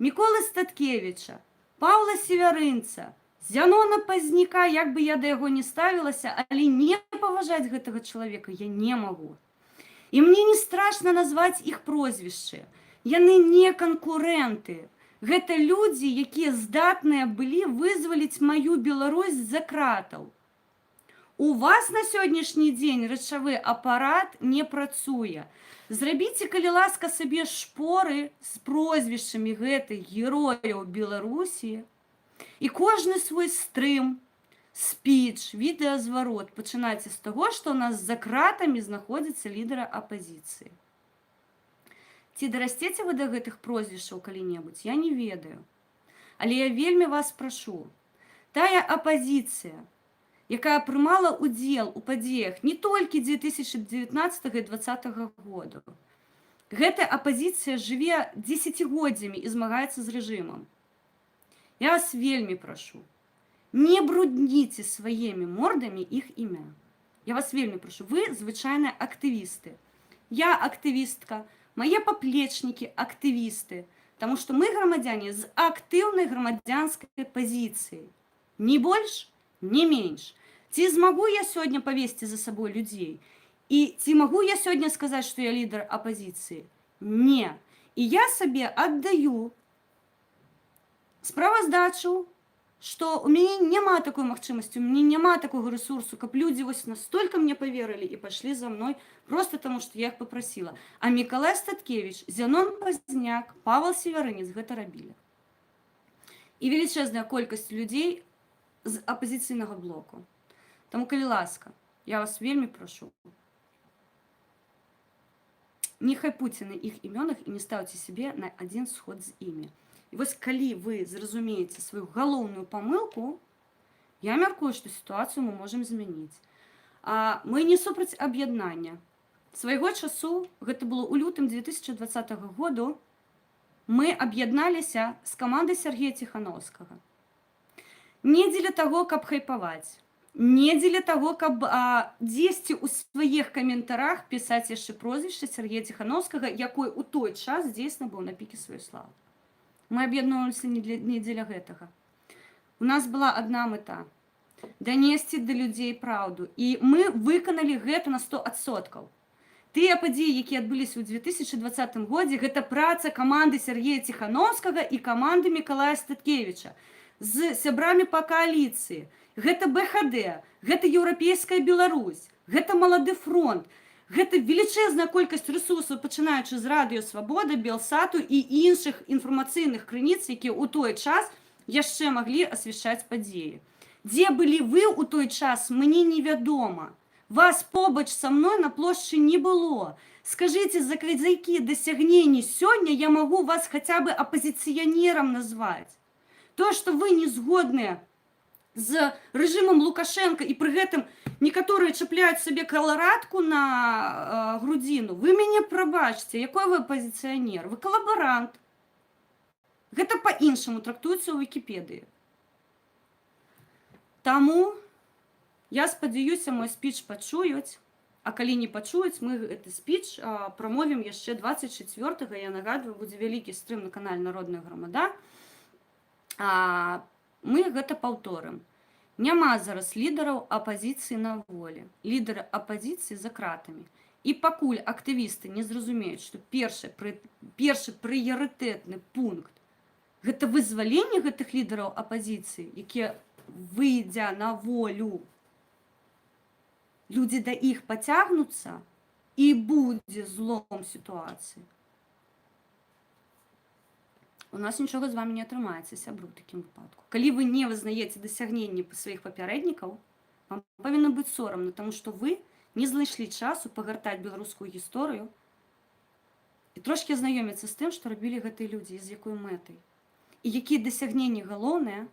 Міколы Статкевіча, Паўла Севярынца, Зянона Пазняка, як бы я да яго не ставілася, але не паважаць гэтага чалавека я не магу. І мне не страшна назваць іх прозвішчы. Яны не канкурэнты. Гэта людзі, якія здатныя былі вызваліць маю Беларусь з-за кратаў. У вас на сённяшні дзень рэчавы апарат не працуе. Зрабіце, калі ласка, сабе шпоры з прозвішчамі гэтых герояў Беларусі. І кожны свой стрым, спіч, відэазварот пачынайце з таго, што ў нас за кратамі знаходзіцца лідара апазіцыі. Ці дарасцеце вы да гэтых прозвішчаў калі-небудзь? Я не ведаю. Але я вельмі вас прашу. Тая апазіцыя, якая прымала ўдзел у падзеях не толькі 2019 і 2020 году. Гэтая апазіцыя жыве дзесяцігоддзямі і змагаецца з рэжымам. Я вас вельмі прашу, не брудніце сваімі мордамі іх імя. Я вас вельмі прашу, вы звычайныя актывісты. Я актывістка, мае паплечнікі актывісты, таму што мы грамадзяне з актыўнай грамадзянскай пазіцыяй. Не больш, не менш. Ці змагу я сёння павесці за сабой людзей? І ці магу я сёння сказаць, што я лідар апазіцыі? Не. І я сабе аддаю справаздачу што у мяне няма такой магчымасці, у мяне няма такога рэсурсу, каб людзі вось настолькі мне паверылі і пайшлі за мной просто таму, што я іх папрасіла. А Мікалай Статкевіч, Зянон Пазняк, Павел Севярынец гэта рабілі. І велічэзная колькасць людзей з апазіцыйнага блоку. Таму, калі ласка, я вас вельмі прашу, не хайпуйце на іх імёнах і не ставьте себе на один сход з імі. І вось калі вы зразумееце сваю галоўную памылку, я мяркую, што сітуацыю мы можам змяніць. Мы не супраць аб'яднання. Свайго часу, гэта было ў лютым 2020 году, мы аб'ядналіся з камандай Сергея Ціхановскага. Не дзеля таго, каб хайпаваць, не дзеля таго, каб дзесьці ў сваіх каментарах пісаць яшчэ прозвішча Сергея Ціхановскага, якой у той час дзейсна быў на піке сваёй славы. Мы аб'ядноўваліся не дзеля гэтага. У нас была адна мэта – данесці да людзей праўду. І мы выканалі гэта на 100%. Тыя падзеі, якія адбыліся ў 2020 годзе, гэта праца каманды Сергея Ціхановскага і каманды Мікалая Статкевіча з сябрамі па кааліцыі. Гэта БХД, гэта Еўрапейская Беларусь, гэта Малады фронт, гэта велічэзная колькасць рэсурсаў, пачынаючы з Радыё Свабода, Белсату і іншых інфармацыйных крыніц, якія ў той час яшчэ маглі асвяшчаць падзеі. Дзе былі вы ў той час, мне невядома. Вас побач са мной на плошчы не было. Скажыце, за якія дасягненні сёння я магу вас хаця бы апазіцыянерам назваць? То, што вы не згодныя з рэжымам Лукашенко і пры гэтым некаторыя чапляюць сабе каларадку на грудзіну, вы мяне прабачце, якой вы апазіцыянер? Вы калабарант. Гэта па-іншаму трактуецца ў Вікіпедыі. Таму я спадзяюся, мой спіч пачуюць, а калі не пачуюць, мы гэты спіч прамовім яшчэ 24-го, я нагадваю, будзе вялікі стрым на канале Народная Грамада. Мы гэта паўторым. Няма зараз лідараў апазіцыі на волі. Лідары апазіцыі за кратамі. І пакуль актывісты не зразумеюць, што першы прыярытэтны пункт гэта вызваленне гэтых лідараў апазіцыі, якія выйдзя на волю, людзі да іх пацягнуцца і будзе злом сітуацыі. У нас нічога з вами не атрымаецца, сябру, ў такім выпадку. Калі вы не вызнаеце дасягненні сваіх папярэднікаў, вам павінна быць сорамна, таму што вы не знайшлі часу пагартаць беларускую гісторыю і трошкі азнаёміцца з тым, што рабілі гэтыя людзі, з якой мэтай. І якія дасягненні галоўныя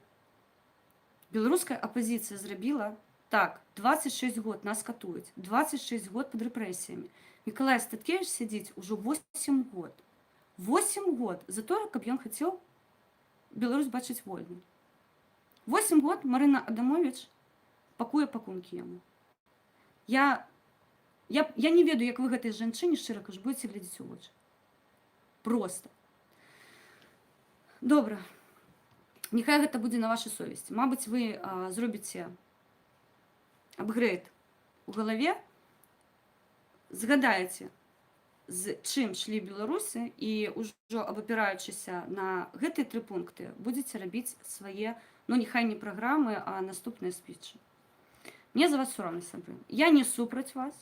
беларуская апазіцыя зрабіла. Так, 26 год нас катуюць, 26 год пад рэпрэсіямі. Мікалай Статкевіч сядзіць ужо 8 год. 8 год за тое, каб ён хацеў Беларусь бачыць вольнай. 8 год Марына Адамович пакуе пакункі яму. Я не ведаю, як вы гэтай жанчыне, шчыра кажу, будзеце глядзець у вочы. Проста. Добра. Няхай гэта будзе на вашай совесці. Мабыць, вы зробіце апгрейд у галаве, згадаеце, з чым шлі беларусы, і ўжо абапіраючыся на гэтыя 3 пункты будзеце рабіць свае, ну, няхай не праграмы, а наступныя спічы. Мне за вас сорамна, сябры. Я не супраць вас,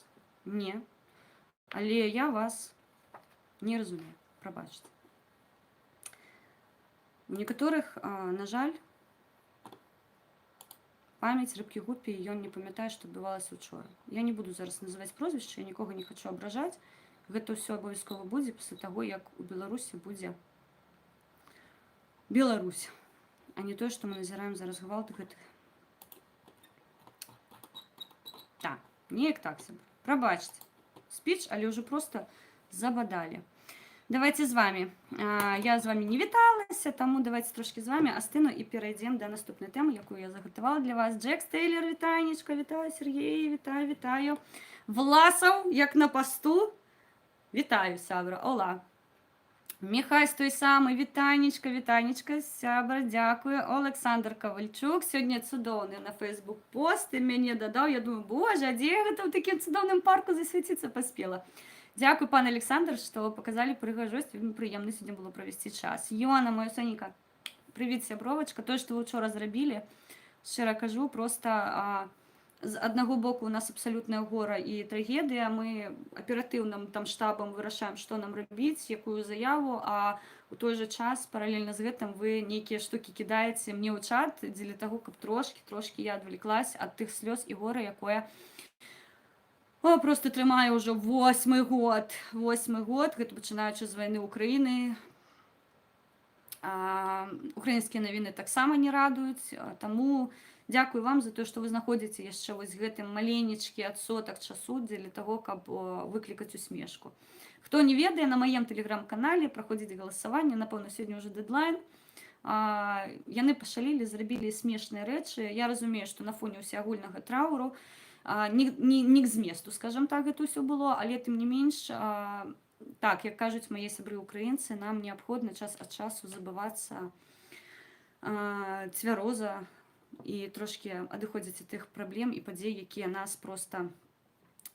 не, але я вас не разумею, прабачце. У некаторых, на жаль, памяць рыбкі гупі, ён не памятае, што адбывалася учора. Я не буду зараз называць прозвішча, я нікога не хачу абражаць. Гэта ўсё абавязкова будзе пасля таго, як у Беларусі будзе Беларусь, а не тое, што мы назіраем зараз гвалт гэтых. Так, неяк так сабе. Прабачце. Спіч, але ўжо проста забадалі. Давайте з вами. Я з вами не віталася, таму давайте трошки з вами астыну і перайдзем да наступнай тэмы, якую я загатавала для вас. Джек Стейлер, вітанечка, вітаю, Сергей, вітаю. Власаў, як на пасту. Вітаю, сябра, ола. Міхай той самы, вітанечка, сябра, дзякую. Александр Ковальчук, сёння цудоўны на Facebook пост, і мяне дадаў, я думаю, боже, а дзе гэта ў такім цудоўным парку засвяціцца паспела? Дякую, пан Александр, што паказалі прыгажосць, вельмі прыемна сёння было правесці час. Ёна, моя соненька, Привіт, сябровачка. Тое, што вы учора зрабілі, шчыра кажу, просто з аднаго боку у нас абсалютная гора і трагедыя. Мы аператыўным там штабам вырашаем, што нам рабіць, якую заяву, а у той жа час паралельна з гэтым вы нейкія штукі кідаеце мне ў чат дзеля таго, каб трошкі я адвлеклась ад тых слёз і гора, якое просто трымаю ўжо 8-й год. 8-й год, гэта пачынаючы з вайны Украіны. Украінскія навіны таксама не радуюць, таму дзякую вам за тое, што вы знаходзіце яшчэ вось гэтым маленечкі адсотак часу дзеля таго, каб выклікаць усмешку. Хто не ведае, на маім тэлеграм-канале праходзіць галасаванне, напэўна, сёння ўжо дэдлайн. Яны пашалілі, зрабілі смешныя рэчы. Я разумею, што на фоне ўсеагульнага траўру не к зместу, скажем так, гэта ўсё было, але тым не менш, так, як кажуць мае сябры украінцы, нам неабходна час ад часу забывацца цвяроза і трошкі адыходзіць ад тых праблем і падзей, якія нас проста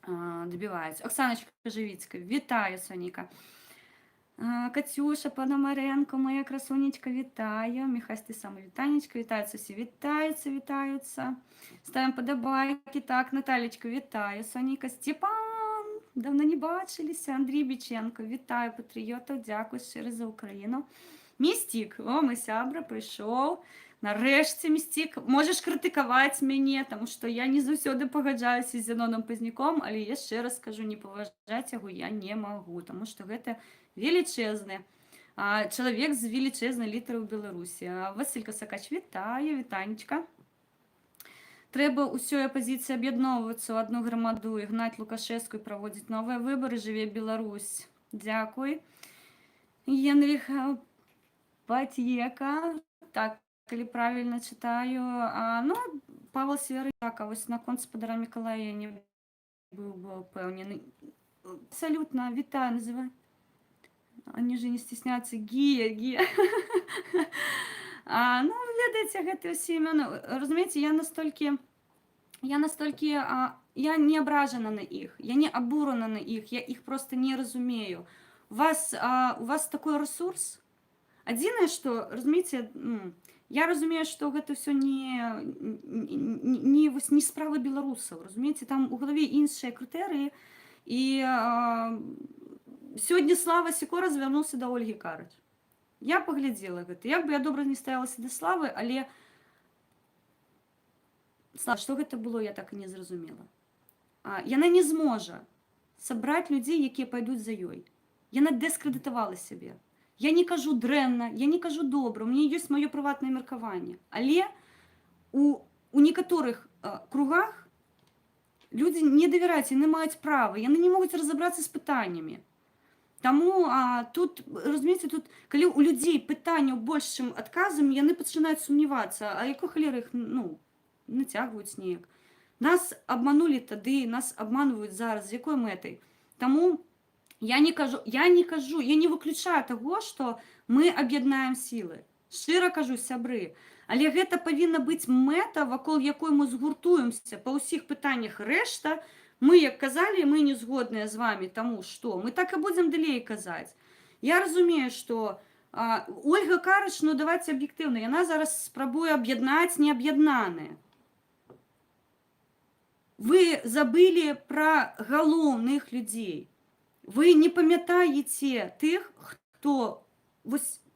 дабіваюць. Оксаначка Жывіцкая, вітаю, Соніка. Катюша Пономаренко, моя красунечка, вітаю. Міхась, ти саме вітанечка, вітаються всі, вітаються. Ставимо подобайки. Так, Наталечка, вітаю. Соніка, Степан, давно не бачилися. Андрій Біченко, вітаю, патріотів, дякую щиро за Україну. Містік, о, мой сябра прийшов. Нарешті, Містік, можеш критикувати мене, тому що я не заўсёды пагаджаюся з Зенонам Пазняком, але я ще раз скажу, не поважати його я не можу, тому що гэта величезны чалавек з величезнай літарай у Беларусі. Василька Сакач, вітаю, вітанечка. Трэба ўсёй апазіцыі аб'ядноўвацца ў адну грамаду і гнаць Лукашэску і праводзіць новыя выбары. Жыве Беларусь. Дзякуй. Генріх Патьека. Так, калі правильно читаю. Ну, Павел Сверыяка, вось наконт спадара Мікалая не быў бы пэўнены. Абсолютно, вітаю, называй. Они же не стесняются. Гия. Ну, ведаеце, гэты ўсе імёны. Разумееце, я не абражана на іх, я не абурана на іх, я іх просто не разумею. У вас такой ресурс. Адзінае, што, разумееце, я разумею, што гэта ўсё не справа беларусаў, разумееце, там у галаве іншыя крытэрыі, і сёння Слава Сікора звярнуўся да Ольгі Карыч. Я паглядзела гэта. Як бы я добра не ставілася да Славы, але што гэта было, я так і не зразумела. Яна не зможа сабраць людзей, якія пайдуць за ёй. Яна дыскрэдытавала сябе. Я не кажу дрэнна, я не кажу добра, у мяне ёсць маё прыватнае меркаванне. Але у некаторых кругах людзі не давяраюць, яны маюць права, яны не могуць разабрацца з пытаннямі. Таму тут, разумееце, тут, калі у людзей пытанняў больш, чым адказам, яны пачынаюць сумнявацца, а якой халеры іх, нацягваюць неяк. Нас абманулі тады, нас абманваюць зараз, з якой мэтай. Таму я не выключаю таго, што мы аб'яднаем сілы. Шчыра кажу, сябры. Але гэта павінна быць мэта, вакол якой мы згуртуемся па ўсіх пытаннях. Рэшта, мы, як казалі, мы не згодныя з вами, таму што мы так і будзем далей казаць. Я разумею, што Ольга Карыч, давайце аб'ектыўна, яна зараз спрабуе аб'яднаць неаб'яднаныя. Вы забылі пра галоўных людзей. Вы не памятаеце тых, хто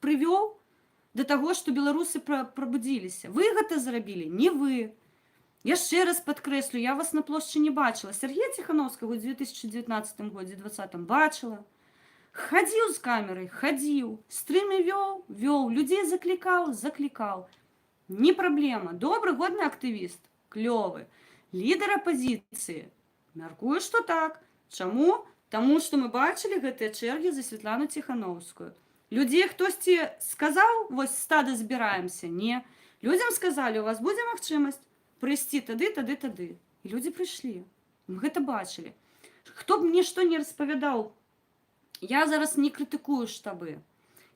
прывёў да таго, што беларусы прабудзіліся. Вы гэта зрабілі, не вы. Яшчэ раз падкрэслю, я вас на плошчы не бачыла. Сергея Ціхановскага ў 2019 годзе, 2020 бачыла. Хадзіў з камерай, хадзіў. Стрымы вёў, людзей заклікаў. Не праблема. Добры, годны актывіст. Клёвы. Лідар апазіцыі. Мяркую, што так. Чаму? Таму, што мы бачылі гэтыя чэргі за Святлану Ціхановскую. Людзей хтосьці сказаў, вось стада збіраемся? Не. Людзям сказалі, у вас будзе магчымасць прыйсці тады. І людзі прыйшлі. Мы гэта бачылі. Хто б мне што не распавядаў, я зараз не крытыкую штабы.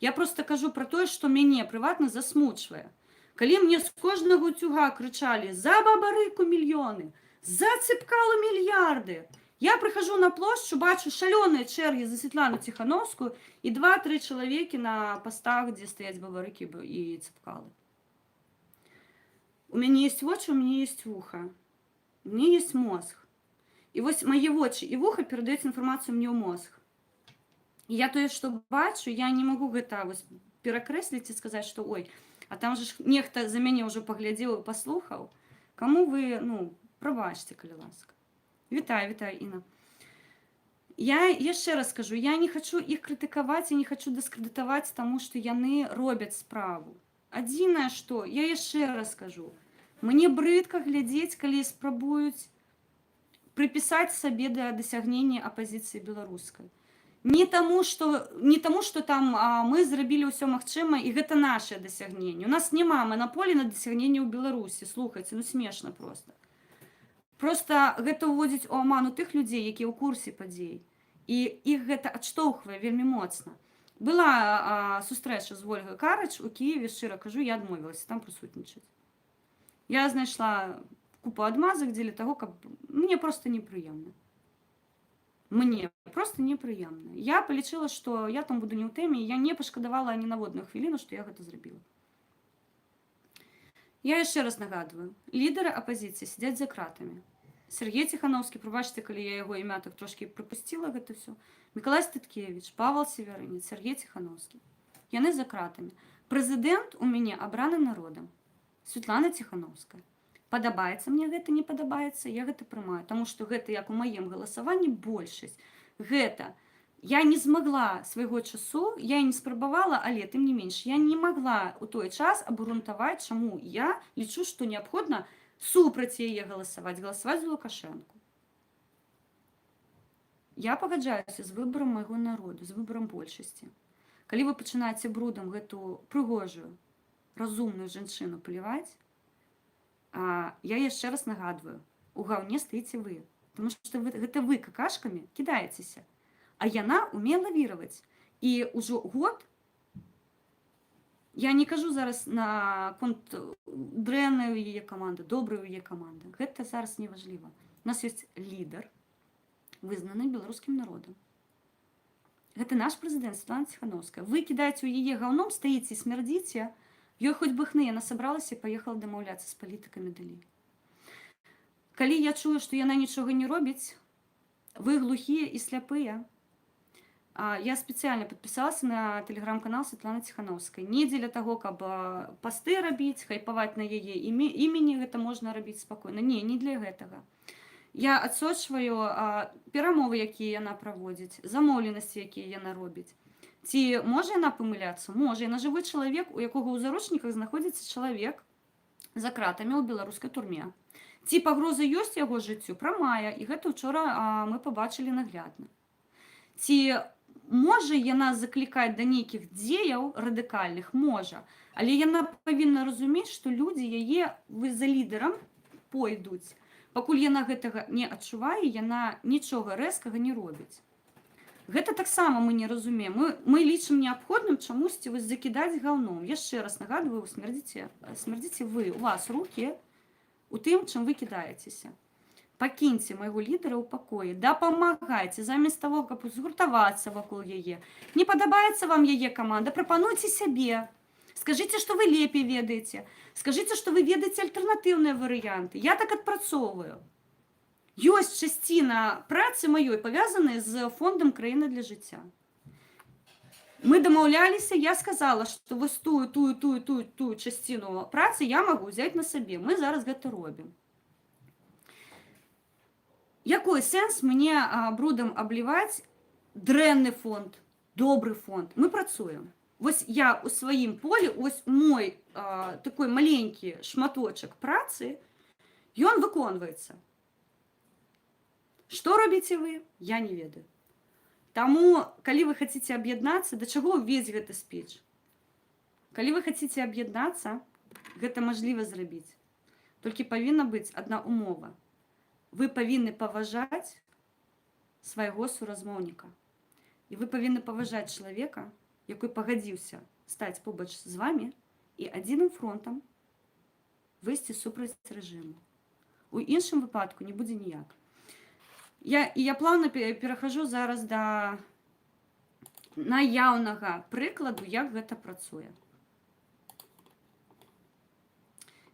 Я проста кажу пра тое, што мяне прыватна засмучвае. Калі мне з кожнага ўцюга крычалі за Бабарыку мільёны, за Цыпкалу мільярды, Я прихожу на площу, бачу шалёныя чэргі за Светлану Ціхановскую і 2-3 чалавекі на пастах, дзе стаяць бабарыкі і цыпкалы. У мяне есть вочы, у мяне есть вуха, у мяне есть мозг. І вось мае вочы і вуха перадаюць інфармацыю мне ў мозг. І я тое, што бачу, я не магу гэта вось перакрэсліць і сказаць, што ой, а там же нехта за мяне ўжо паглядзеў і паслухаў. Каму вы, прабачце, калі ласка. Вітаю, Інна. Я яшчэ раз скажу, я не хочу іх крытыкаваць, я не хочу дыскрэдытаваць, таму што яны робяць справу. Адзінае, што я яшчэ раз скажу, мне брыдка глядзець, калі спрабуюць прыпісаць сабе да дасягнення апазіцыі беларускай. Не таму, што там мы зрабілі ўсё магчыма, і гэта нашае дасягненне. У нас няма манаполі на дасягненне ў Беларусі. Слухайце, смешна проста. Просто гэта ўводзіць у аману тых людзей, якія ў курсе падзей. І іх гэта адштоўхвае вельмі моцна. Была сустрэча з Ольгай Карач у Кіеве, шчыра кажу, я адмовілася там прысутнічаць. Я знайшла купу адмазак дзеля таго, каб мне проста непрыемна. Мне проста непрыемна. Я палічыла, што я там буду не ў тэме, і я не пашкадавала ані наводную хвіліну, што я гэта зрабіла. Я яшчэ раз нагадваю, лідары апазіцыі сядзяць за кратамі. Сергей Ціхановскі, прабачце, калі я яго імя так трошкі прапусціла гэта ўсё. Мікалай Статкевіч, Павел Севярынец, Сергей Ціхановскі. Яны за кратамі. Прэзідэнт у мяне абраны народам. Светлана Ціхановская. Падабаецца мне гэта, не падабаецца, я гэта прымаю, таму што гэта, як у маім галасаванні, большасць. Гэта я не змагла свайго часу, я не спрабавала, але тым не менш, я не магла ў той час абгрунтаваць, чаму я лічу, што неабходна супраць яе галасаваць за Лукашэнку. Я пагаджаюся з выбарам майго народу, з выбарам большасці. Калі вы пачынаеце брудам гэту прыгожую, разумную жанчыну паліваць, я яшчэ раз нагадваю, у гаўне стаіце вы, тому што гэта вы какашкамі кідаецеся. А яна умее лавіраваць. І ўжо год, я не кажу зараз на конт дрэннай у яе каманды, добрай у яе каманды. Гэта зараз неважліва. У нас ёсць лідар, вызнаны беларускім народам. Гэта наш прэзідэнт Светлана Ціхановская. Вы кідаеце у яе гаўном, стаіце і смярдзіце, ёй хоць бы хны, яна сабралася і паехала дамаўляцца з палітыкамі далей. Калі я чую, што яна нічога не робіць, вы глухія і сляпыя. Я спецыяльна падпісалася на тэлеграм-канал Светланы Ціхановскай. Не дзеля таго, каб пасты рабіць, хайпаваць на яе імені, гэта можна рабіць спакойна. Не для гэтага. Я адсочваю перамовы, якія яна праводзіць, замоўленасці, якія яна робіць. Ці можа яна памыляцца? Можа. Яна жывы чалавек, у якога ў заручніках знаходзіцца чалавек за кратамі ў беларускай турме. Ці пагроза ёсць яго жыццю? Прамая. І гэта ўчора мы пабачылі наглядна. Ці можа яна заклікаць да нейкіх дзеяў радыкальных? Можа. Але яна павінна разумець, што людзі яе за лідарам пойдуць. Пакуль яна гэтага не адчувае, яна нічога рэзкага не робіць. Гэта таксама мы не разумеем. Мы лічым неабходным чамусьці закідаць гаўном. Яшчэ раз нагадваю, смярдзіце вы, у вас рукі у тым, чым вы кідаецеся. Пакіньце майго лідара ў пакоі, дапамагайце, замест таго, каб згуртавацца вакол яе. Не падабаецца вам яе каманда, прапануйце сябе. Скажыце, што вы лепей ведаеце. Скажыце, што вы ведаеце альтэрнатыўныя варыянты. Я так адпрацоўваю. Ёсць часціна працы маёй павязанай з фондам «Краіна для жыцця». Мы дамаўляліся, я сказала, што вось тую часціну працы я магу ўзяць на сабе. Мы зараз гэта робім. Якой сэнс мне брудам абліваць дрэнны фонд, добры фонд? Мы працуем. Вось я ў сваім полі, ось мой такой маленькі шматочак працы, ён выконваецца. Што робіце вы? Я не ведаю. Таму, калі вы хацеце аб'яднацца, да чаго ўвесь гэты спіч? Калі вы хацеце аб'яднацца, гэта мажліва зрабіць. Толькі павінна быць адна умова. Вы павінны паважаць свайго суразмоўніка. І вы павінны паважаць чалавека, якой пагадзіўся стаць побач з вамі і адзіным фронтам выйсці супраць рэжыму. У іншым выпадку не будзе ніяк. Я плавно перахожу зараз да наяўнага прыкладу, як гэта працуе.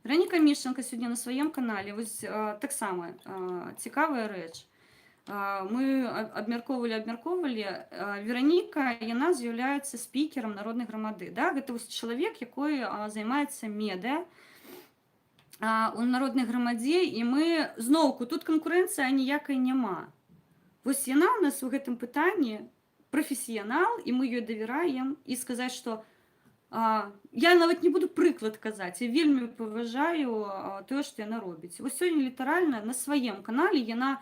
Вероніка Мішченка сьогодні на своєму каналі, ось так само цікавая рэч. Мы абмяркоўвалі. Вероніка, яна з'яўляецца спікерам народнай грамады. Да? Гэта вось чалавек, якой займаецца медыа у народнай грамадзе, і мы зноўку, тут канкурэнцыя ніякай няма. Вось яна у нас у гэтым пытанні прафесіянал, і мы ёй давяраем, і сказаць, што я нават не буду прыклад казаць, я вельмі паважаю тое, што яна робіць. Вось сёння літаральна на сваім канале яна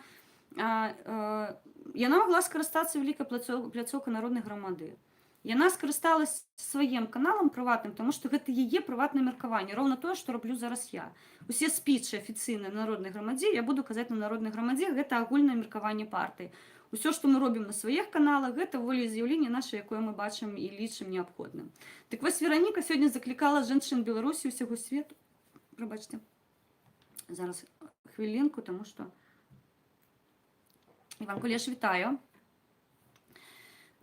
могла скарыстацца вялікай пляцоўкай народнай грамады. Яна скарысталась сваім каналам прыватным, таму што гэта яе прыватнае меркаванне, роўна тое, што раблю зараз я. Усе спічы афіцыйныя на народнай грамадзе я буду казаць на народнай грамадзе, гэта агульнае меркаванне партыі. Усё, што мы робім на сваіх каналах, гэта волеіз'яўленне наша, якое мы бачым і лічым неабходным. Так вось Вероніка сёння заклікала жанчын Беларусі ўсяго свету. Прабачце. Зараз хвілінку, таму што Іван Кулеш, вітаю.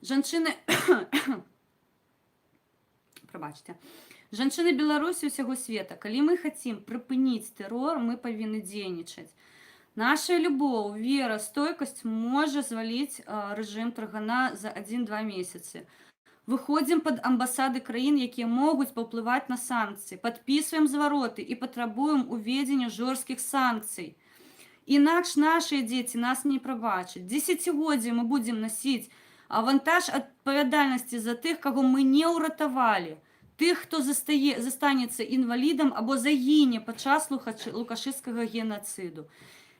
Жанчыны прабачце. Жанчыны Беларусі ўсяго света, калі мы хацім прыпыніць тэрор, мы павінны дзейнічаць. Наша любоў, вера, стойкасць можа зваліць рэжым Трагана за 1-2 месяцы. Выходзім пад амбасады краін, якія могуць паўплываць на санкцыі, падпісваем звароты і патрабуем уведзення жорсткіх санкцый. Інакш нашыя дзеці нас не прабачаць. Дзесяцігоддзі мы будзем насіць авантаж адпавядальнасці за тых, каго мы не ўратавалі, тых, хто застанецца інвалідам або загіне падчас лукашысцкага генацыду.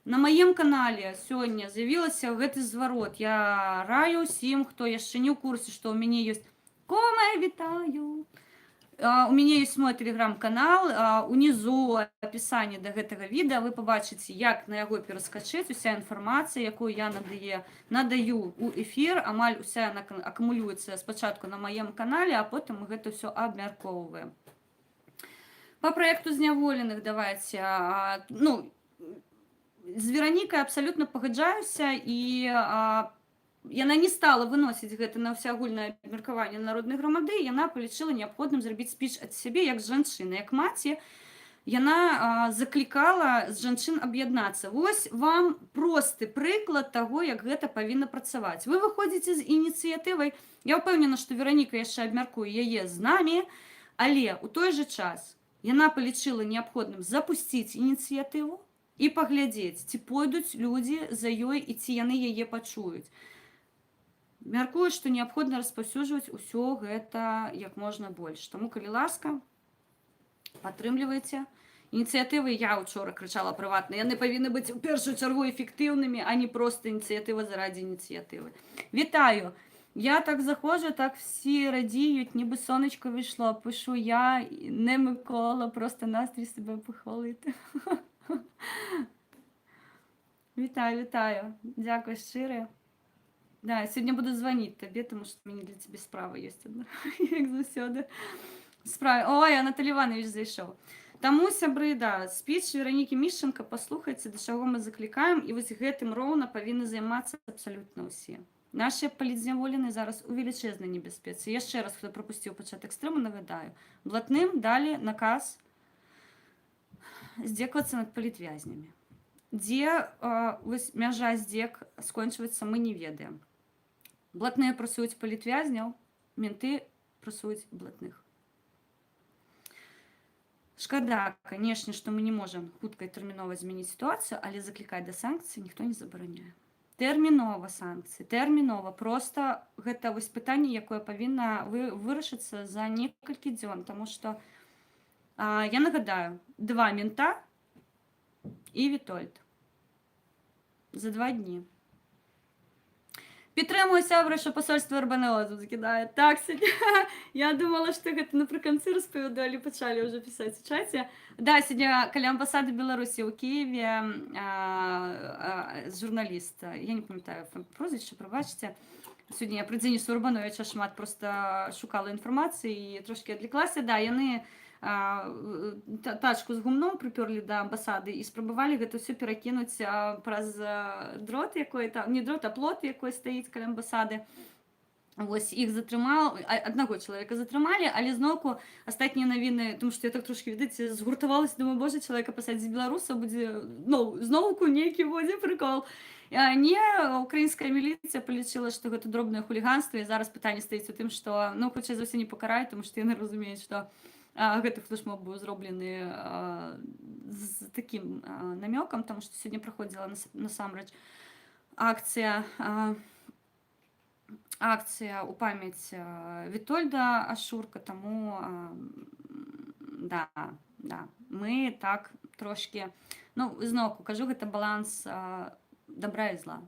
На маім канале сёння з'явілася гэты зварот. Я раю ўсім, хто яшчэ не ў курсе, што ў мяне ёсць Кома, вітаю. У мяне ёсць мой тэлеграм-канал, унізу апісанні да гэтага відэа вы пабачыце, як на яго пераскачыць, уся інфармацыя, якую я надаю ў эфір, амаль уся яна акумулюецца спачатку на маім канале, а потым мы гэта ўсё абмяркоўваем. Па праекту зняволеных давайце, з Веронікай абсалютна пагаджаюся, і яна не стала выносіць гэта на ўсеагульнае абмеркаванне народнай грамады, яна палічыла неабходным зрабіць спіч ад сябе як жанчыны, як маці. Яна заклікала з жанчын аб'яднацца. Вось вам просты прыклад таго, як гэта павінна працаваць. Вы выходзіце з ініцыятывай, я ўпэўнена, што Вероніка яшчэ абмяркуе яе з намі, але ў той жа час яна палічыла неабходным запусціць ініцыятыву і паглядзець, ці пойдуць людзі за ёй і ці яны яе пачуюць. Мяркую, што неабходна распаўсюджваць усё гэта як можна больш. Таму, калі ласка, падтрымлівайце. Ініцыятывы я учора крычала прыватна. Яны павінны быць у першую чаргу эфектыўнымі, а не проста ініцыятыва заради ініцыятывы. Вітаю! Я так заходжу, так всі радіють, ніби сонечко вийшло. Пишу я, не Микола, просто настрій себе похвалити. Вітаю. Дякую щиро. Да, сьогодні буду дзвонити тобі, тому що мені для тебе справа є одна, як завсюди. Ой, Анатолій Іванович зайшов. Таму, сябры, да, спіч Веронікі Мішченка, паслухайце, да чаго мы заклікаем, і вось гэтым роўна павінны займацца абсалютна ўсе. Наші палітзняволеныя зараз у велічэзнай небяспецы. Яшчэ раз, хто прапусціў пачатак стрыму, нагадаю. Блатным далі наказ здзекавацца над палітвязнямі. Дзе мяжа здзек скончваецца, мы не ведаем. Блатныя прасуюць палітвязняў, менты прасуюць блатных. Шкада, канешне, што мы не можам хутка і тэрмінова змяніць сітуацыю, але заклікаць да санкцый ніхто не забараняе. Тэрмінова санкцыі, тэрмінова. Проста гэта вось пытанне, якое павінна вырашыцца за некалькі дзён, таму што я нагадаю, 2 мента і Вітольд. За 2 дні. Підтримую сябра, що посольство РБНО тут закидає. Так, сьогодні. Я думала, що гэта напрыканцы распавяду, але пачалі ўжо пісаць у чаце. Да, сьогодні каля амбасады Беларусі ў Киеве журналіст, я не памятаю прозвішча, прабачце. Сьогодні я пры дзені Сурбановича шмат просто шукала інфармацыі і трошки адвлеклася. Да, яны тачку з гумном прыпёрлі да амбасады і спрабавалі гэта ўсё перакінуць праз дрот, якой там не дрот, а плот, якой стаіць каля амбасады. Вось іх затрымаў, аднаго чалавека затрымалі, але зноўку астатнія навіны, тому што я так трошкі, відыце, згуртавалася, думаю, боже, чалавека пасадзіць беларуса будзе, ну, зноўку нейкі будзе прыкол. Не, украінская міліцыя палічыла, што гэта дробнае хуліганства, і зараз пытанне стаіць у тым, што, ну, хутчэй за ўсё не пакараюць, тому што яны разумеюць, што гэты флешмоб быў зроблены з такім намёкам, таму што сёння праходзіла насамрэч акцыя у памяць Вітольда Ашурка, таму да, мы так трошкі, ну, зноўку кажу, гэта баланс добра і зла.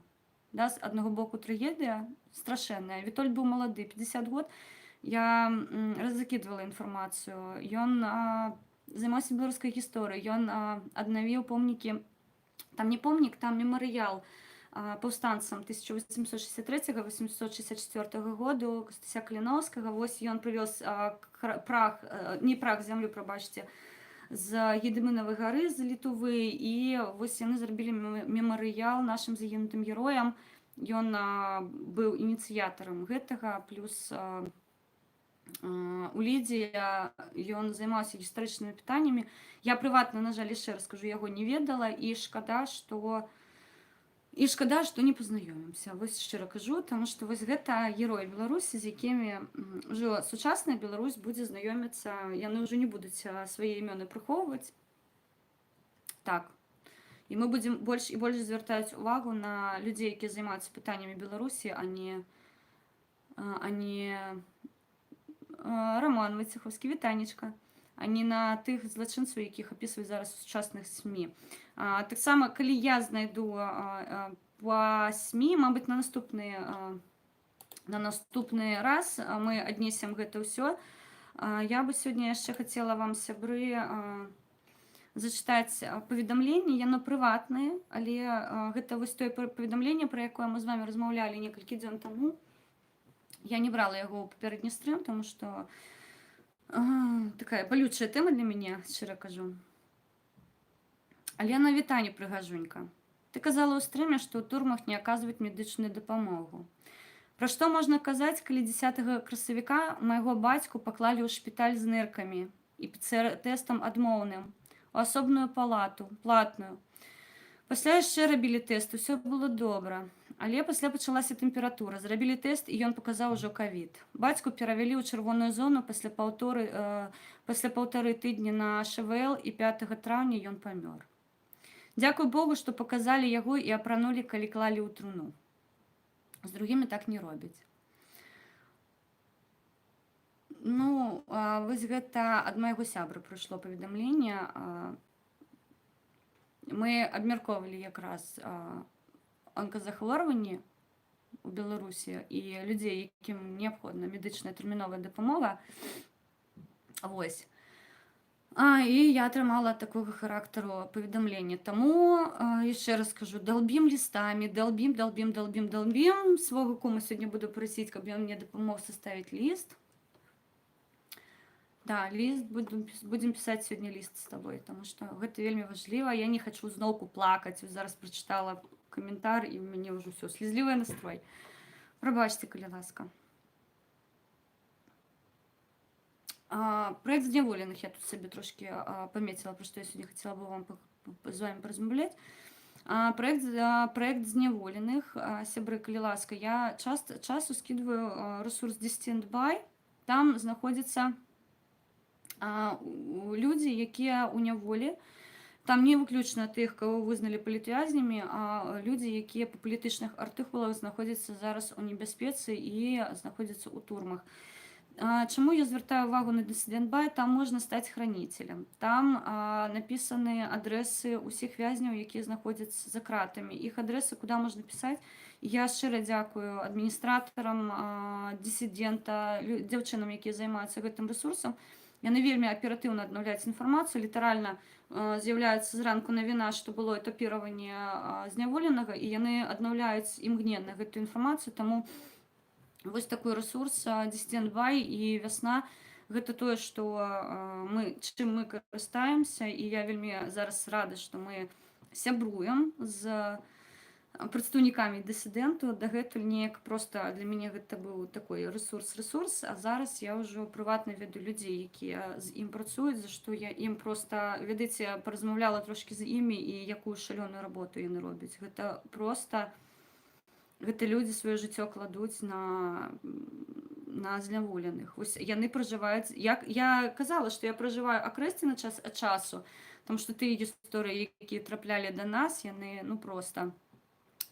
Да, з аднаго боку трагедыя страшэнная. Вітольд быў малады, 50 год. Я закідвала інфармацыю. Ён займаўся беларускай гісторыяй, ён аднавіў помнікі, там не помнік, там мемарыял паўстанцам 1863-1864 году Костуся Каліноўскага. Вось ён прывёз прах, не прах, зямлю, прабачце, з Гедымінавай гары, з Літувы, і вось яны зрабілі мемарыял нашым загінутым героям. Ён быў ініцыятарам гэтага, плюс у Лідзе ён займаўся гістарычнымі пытаннямі. Я прыватна, на жаль, яшчэ раз скажу, яго не ведала, і шкада, што не пазнаёмімся. Вось шчыра кажу, таму што вось гэта героі Беларусі, з якімі ўжо сучасная Беларусь будзе знаёміцца, яны ўжо не будуць свае імёны прыхоўваць. Так. І мы будзем больш і больш звяртаць увагу на людзей, якія займаюцца пытаннямі Беларусі, а не Роман Войцеховскі, вітанечка, а не на тых злачынцаў, якіх апісваюць зараз у сучасных СМІ. Таксама, калі я знайду па СМІ, мабыць, на наступны раз мы аднесем гэта ўсё. Я бы сёння яшчэ хацела вам, сябры, зачытаць паведамленне, яно прыватнае, але гэта вось тое паведамленне, пра якое мы з вами размаўлялі некалькі дзён таму. Я не брала яго ў папярэдні стрым, таму што такая балючая тэма для мяне, шчыра кажу. Алена, вітанне, прыгажунька. Ты казала ў стрыме, што ў турмах не аказваюць медычную дапамогу. Пра што можна казаць, калі 10 красавіка майго бацьку паклалі ў шпіталь з ныркамі і ПЦР-тэстам адмоўным, у асобную палату, платную. Пасля яшчэ рабілі тэст, усё было добра. Але пасля пачалася тэмпература, зрабілі тэст, і ён паказаў ужо ковід. Бацьку перавялі ў чырвоную зону пасля паўтары тыдні на ШВЛ, і 5 траўня ён памёр. Дзякуй Богу, што паказалі яго і апранулі, калі клалі ў труну. З другімі так не робяць. Ну, вось гэта ад майго сябра прыйшло паведамленне. Мы абмяркоўвалі якраз онкозахворванні у Беларусі і людзей, якім неабходна медычная тэрміновая дапамога. Вось. І я атрымала такога характару паведамлення. Таму, яшчэ раз скажу, далбім лістамі, далбім. Свого кума сёння буду прасіць, каб ён мне дапамог составіць ліст. Да, ліст, будзем пісаць сёння ліст з табой, таму што гэта вельмі важліва. Я не хачу зноўку плакаць. Зараз прачытала каментар, і ў мяне ўжо ўсё, слезлівы настрой. Прабачце, калі ласка. Проект зняволеных я тут сабе трошки памятила, про што я сёння хацела бы вам з вами паразмаўляць. Проект зняволеных, сябры, калі ласка, я часу скидываю ресурс Distend.by. Там знаходзяцца людзі, якія ў няволі. Там не выключна тых, кого вызналі палітвязнямі, а людзі, якія па палітычных артыкулах знаходзяцца зараз у небяспецы і знаходзяцца ў турмах. Чаму я звяртаю увагу на Distend.by? Там можна стаць хранителем. Там напісаны адрэсы ўсіх вязняў, якія знаходзяцца за кратамі. Іх адрэсы, куды можна пісаць. Я шчыра дзякую адміністратарам, дысідэнта, дзяўчынам, якія займаюцца гэтым ресурсам. Яны вельмі аператыўна аднаўляюць інфармацыю, літаральна з'яўляецца зранку навіна, што было этапіраванне зняволенага, і яны аднаўляюць імгненна гэтую інфармацыю, таму вось такой ресурс Distend.by і вясна гэта тое, што чым мы карыстаемся, і я вельмі зараз рада, што мы сябруем з прадстаўнікамі дысідэнту. Дагэтуль неяк проста для мяне гэта быў такой рэсурс, а зараз я ўжо прыватна ведаю людзей, якія з ім працуюць, за што я ім проста, ведаеце, паразмаўляла трошкі з імі, і якую шалёную работу яны робяць. Гэта проста, гэта людзі сваё жыццё кладуць на зняволеных. Вось яны пражываюць, як я казала, што я пражываю акрэслены час ад часу, таму што тыя гісторыі, якія траплялі да нас, яны проста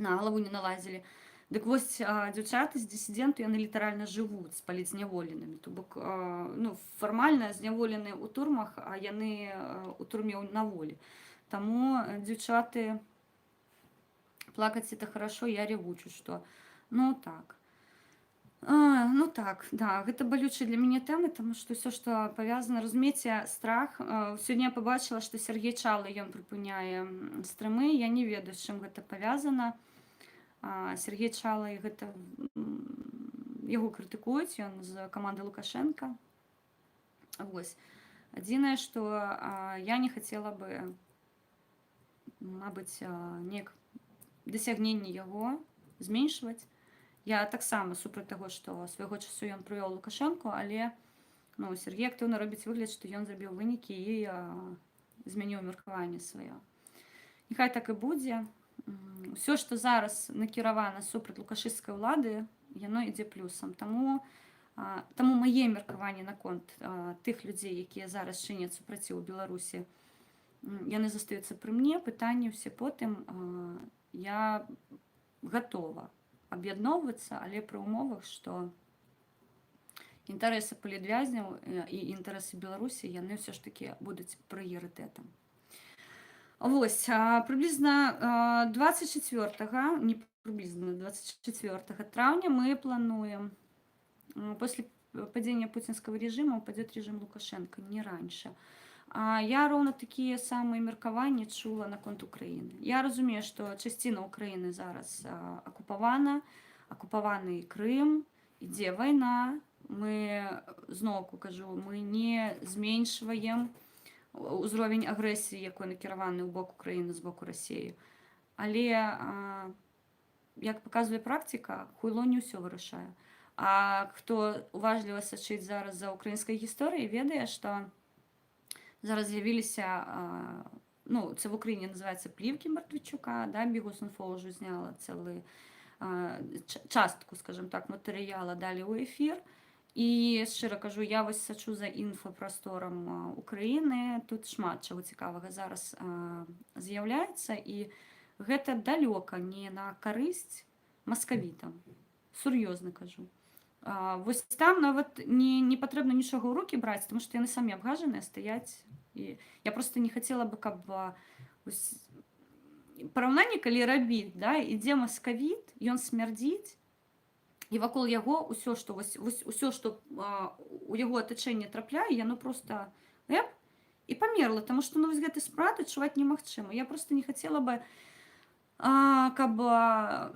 на галаву не налазілі. Дык вось дзяўчаты з дысідэнту, яны літаральна жывуць з палітзняволенымі. То бок фармальна зняволеныя ў турмах, а яны ў турме на волі. Таму, дзяўчаты, плакаць это хорошо, я ревучу, што так. Так, да, гэта балючая для мяне тэма, таму што ўсё, што павязана, разумееце, страх. Сёння я пабачыла, што Сергей Чалы, ён прыпыняе стрымы. Я не ведаю, з чым гэта павязана. Сергей Чалы, гэта яго крытыкуюць, ён з каманды Лукашенка. Вось. Адзінае, што я не хацела бы, мабыць, неяк дасягненне яго зменшваць. Я таксама супраць таго, што свайго часу ён прывёў Лукашэнку, але Сергей актыўна робіць выгляд, што ён зрабіў вынікі і змяніў меркаванне сваё. Няхай так і будзе. Усё, што зараз накіравана супраць лукашысцкай улады, яно ідзе плюсам. Таму мае меркаванні наконт тых людзей, якія зараз чыняць супраціў у Беларусі, яны застаюцца пры мне. Пытанні ўсе потым. Я гатова аб'ядноўвацца, але пры умовах, што інтарэсы палітвязняў і інтарэсы Беларусі, яны ўсё ж такі будуць прыярытэтам. Вось, прыблізна 24 траўня мы плануем, после падзення пуцінскага режима упадет режим Лукашенко, не раньше. Я роўна такія самыя меркаванні чула наконт Украіны. Я разумею, што часціна Украіны зараз акупавана, акупаваны Крым, ідзе вайна. Мы, зноўку кажу, мы не зменшваем узровень агрэсіі, якой накіраваны ў бок Украіны з боку Расіі. Але, як паказвае практыка, хуйло не ўсё вырашае. А хто уважліва сачыць зараз за украінскай гісторыяй, ведае, што зараз з'явіліся, це в Україні називається плівки Мартвічука, да, Бігус.Інфо вже зняла цілу частку, скажімо так, матеріалу, далі у ефір. І, щиро кажу, я ось сачу за інфопростором України, тут шмат чого цікавого зараз з'являється, і гэта далёка не на карысць маскавітам, сур'ёзна кажу. Вось там нават не патрэбна нічога ў рукі браць, тому што яны самі абгажаныя стаяць. І я просто не хацела бы, каб параўнанне калі рабіць, да, ідзе маскавіт, ён смярдзіць, і вакол яго ўсё, што у яго атачэнне трапляе, яно просто і памерла, таму што вось гэты спрат адчуваць немагчыма. Я просто не хацела бы, каб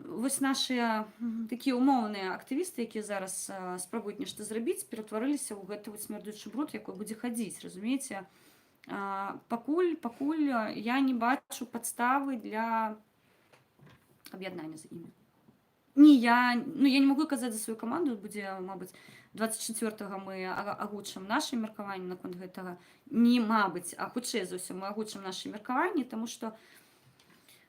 вось нашыя такія умоўныя актывісты, якія зараз спрабуюць нешта зрабіць, ператварыліся ў гэты смярдучы бруд, якой будзе хадзіць, разумееце? Пакуль я не бачу падставы для аб'яднання з імі. Я не могу казаць за сваю каманду, будзе, мабыць, 24-го мы агучым нашы меркаванні наконт гэтага. Не мабыць, а хутчэй за ўсё мы агучым нашы меркаванні, таму што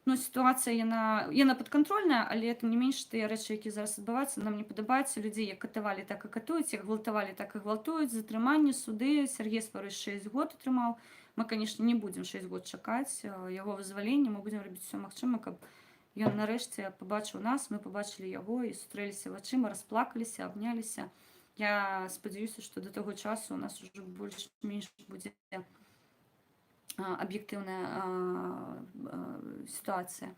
сітуацыя, яна падкантрольная, але тым не менш тыя рэчы, якія зараз адбываюцца, нам не падабаюцца. Людзей як катавалі, так і катуюць, як гвалтавалі, так і гвалтуюць, затрыманні, суды. Сергей Спарыш 6 год атрымаў. Мы, конечно, не будзем 6 год чакаць яго вызвалення, мы будзем рабіць усё магчымае, каб ён нарэшце пабачыў нас, мы пабачылі яго і сустрэліся вачыма, расплакаліся, абняліся. Я спадзяюся, што да таго часу у нас ужо больш-менш будзе аб'ектыўная сітуацыя.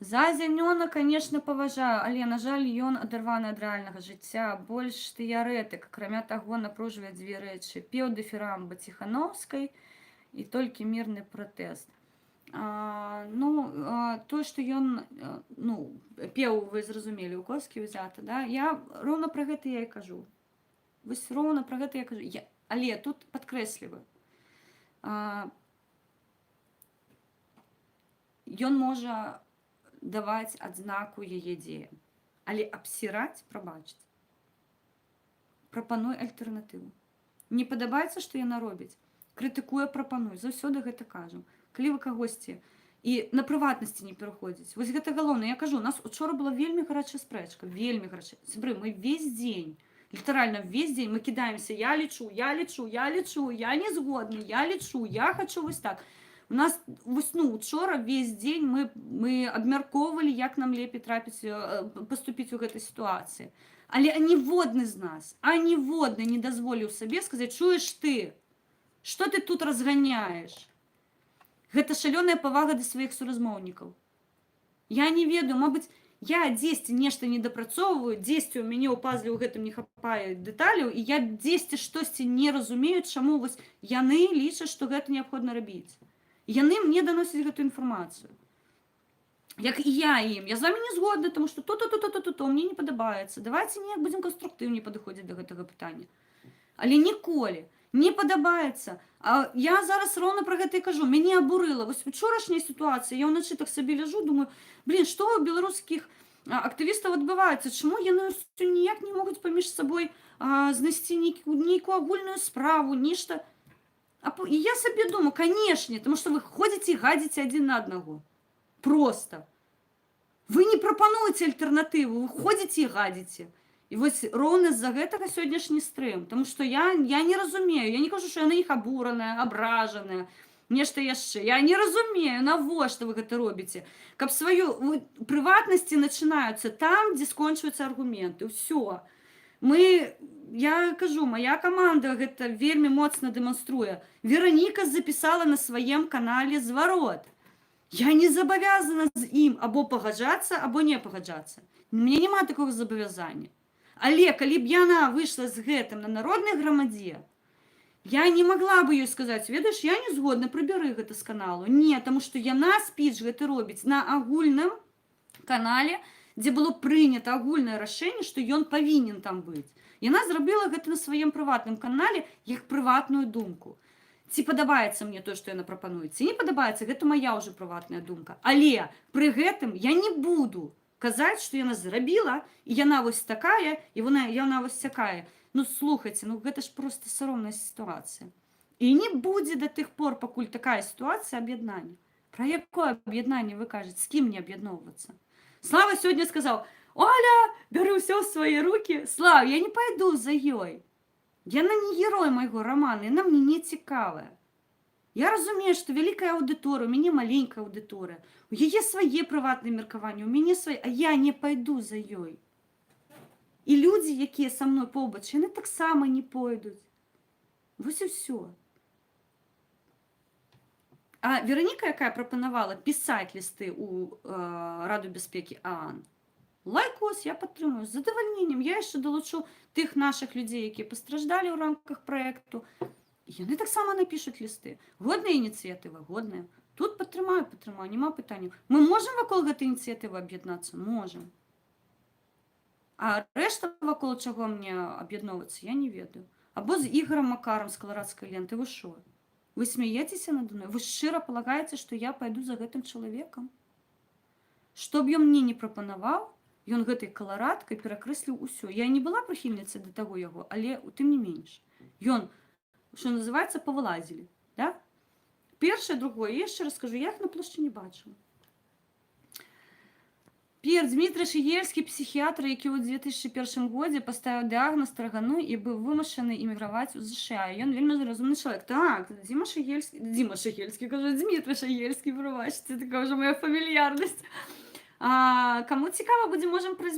За Зянёна, конечно, паважаю, але, на жаль, ён адарваны ад рэальнага жыцця, больш тэарэтык, акрамя таго, напружвае дзве рэчы: пеўдыфірамба Ціханаўскай і толькі мірны пратэст. Тое, што ён пеў, вы зразумелі, у коскі ўзята, да? Я роўна пра гэта я і кажу. Вось роўна пра гэта я кажу. Але тут падкрэсліваю, ён можа даваць адзнаку яе дзеям, але абсіраць, прабачце, прапануй альтэрнатыву. Не падабаецца, што яна робіць, крытыкуе, прапануй, заўсёды гэта кажам. Калі вы кагосьці і на прыватнасці не пераходзіць, вось гэта галоўнае. Я кажу, у нас учора была вельмі гарачая спрэчка, вельмі гарачая. Сябры, мы весь дзень, літаральна весь дзень мы кідаемся, я лічу, я не згодны, я лічу, я хачу вось так. У нас вось, учора весь дзень мы абмяркоўвалі, як нам лепей паступіць у гэтай сітуацыі. Але аніводны з нас, аніводны не дазволіў сабе сказаць, чуеш ты, што ты тут разганяеш? Гэта шалёная павага да сваіх суразмоўнікаў. Я не ведаю, мабыць, я дзесьці нешта недапрацоўваю, дзесьці ў мяне ў пазле ў гэтым не хапае дэталяў, і я дзесьці штосьці не разумею, чаму вось яны лічаць, што гэта неабходна рабіць. Яны мне даносяць гэтую інфармацыю. Як і я ім. Я з вами не згодна, тому што то мне не падабаецца. Давайте неяк будзем канструктыўней падыходзіць да гэтага пытання. Але ніколі не падабаецца. А я зараз роўна пра гэта і кажу. Мяне абурыла. Вось учорашняя сітуацыя. Я ўначы так сабе ляжу, думаю, што ў беларускіх актывістаў адбываецца? Чаму яны ніяк не могуць паміж сабой знайсці нейкую агульную справу, нешта? І я сабе думаю, канешне, тому што вы ходзіце і гадзіце адзін на аднаго. Просто. Вы не прапануеце альтэрнатыву, вы ходзіце і гадзіце. І вось роўна з-за гэтага сённяшні стрым, тому што я не разумею, я не кажу, што я на іх абураная, абражаная, нешта яшчэ. Я не разумею, навошта вы гэта робіце. Каб сваю прыватнасці начинаюцца там, дзе скончваюцца аргументы. Ўсё. Я кажу, моя каманда гэта вельмі моцна дэманструе. Вераніка запісала на сваім канале зварот. Я не зобовязана з ім або пагаджацца, або не пагаджацца. Мне няма такого зобовязання. Але калі б яна выйшла з гэтым на народнай грамадзе, я не могла бы ёй сказаць, ведаеш, я не згодна, прыбяры гэта з каналу. Не, таму што яна спіч гэты робіць на агульным канале, дзе было прынята агульнае рашэнне, што ён павінен там быць. Яна зрабіла гэта на сваім прыватным канале як прыватную думку. Ці падабаецца мне то, што яна прапануе, ці не падабаецца, гэта моя ўжо прыватная думка. Але пры гэтым я не буду казаць, што яна зрабіла, і яна вось такая, і яна вось такая. Слухайце, гэта ж проста саромная сітуацыя. І не будзе да тых пор, пакуль такая сітуацыя аб'яднання. Пра якое аб'яднанне вы кажаце, з кім мне аб'ядноўвацца? Слава сёння сказаў, Оля, бяры ўсё ў свае рукі. Слава, я не пайду за ёй. Яна не герой майго рамана, яна мне не цікавая. Я разумею, што вялікая аўдыторыя, у мяне маленькая аўдыторыя, у яе свае прыватныя меркаванні, у мяне свае, а я не пайду за ёй. І людзі, якія са мной побач, яны таксама не пойдуць. Вось і ўсё. А Вераніка, якая прапанавала пісаць лісты ў Раду бяспекі ААН, лайкос, я падтрымую, з задавальненнем. Я яшчэ далучу тых нашых людзей, якія пастраждалі ў рамках праекту. Яны таксама напішуць лісты. Годная ініцыятыва, годная. Тут падтрымаю, няма пытанняў. Мы можам вакол гэтай ініцыятывы аб'яднацца? Можам. А рэшта вакол чаго мне аб'ядноўвацца, я не ведаю. Або з Ігорам Макарам з каларадскай ленты. Вы што? Вы смяецеся надо мной? Вы шчыра палагаеце, што я пайду за гэтым чалавекам? Што б ён мне не прапанаваў, ён гэтай каларадкай перакрэсліў усё. Я не была прыхільніцай да таго яго, але тым не менш. Ён, што называецца, павылазілі. Да? Першае, другое, яшчэ раз скажу, я іх на плошчы не бачыла. Дмітрый Шыгельскі, псіхіятр, які ў 2001 годзе паставіў дыягназ таргану і быў вымушаны эміграваць у США. Ён вельмі разумны чалавек. Так, Дмітрый Шыгельскі, прабачце, такая ўжо моя фамільярнасць. Каму цікава будзе, можам пра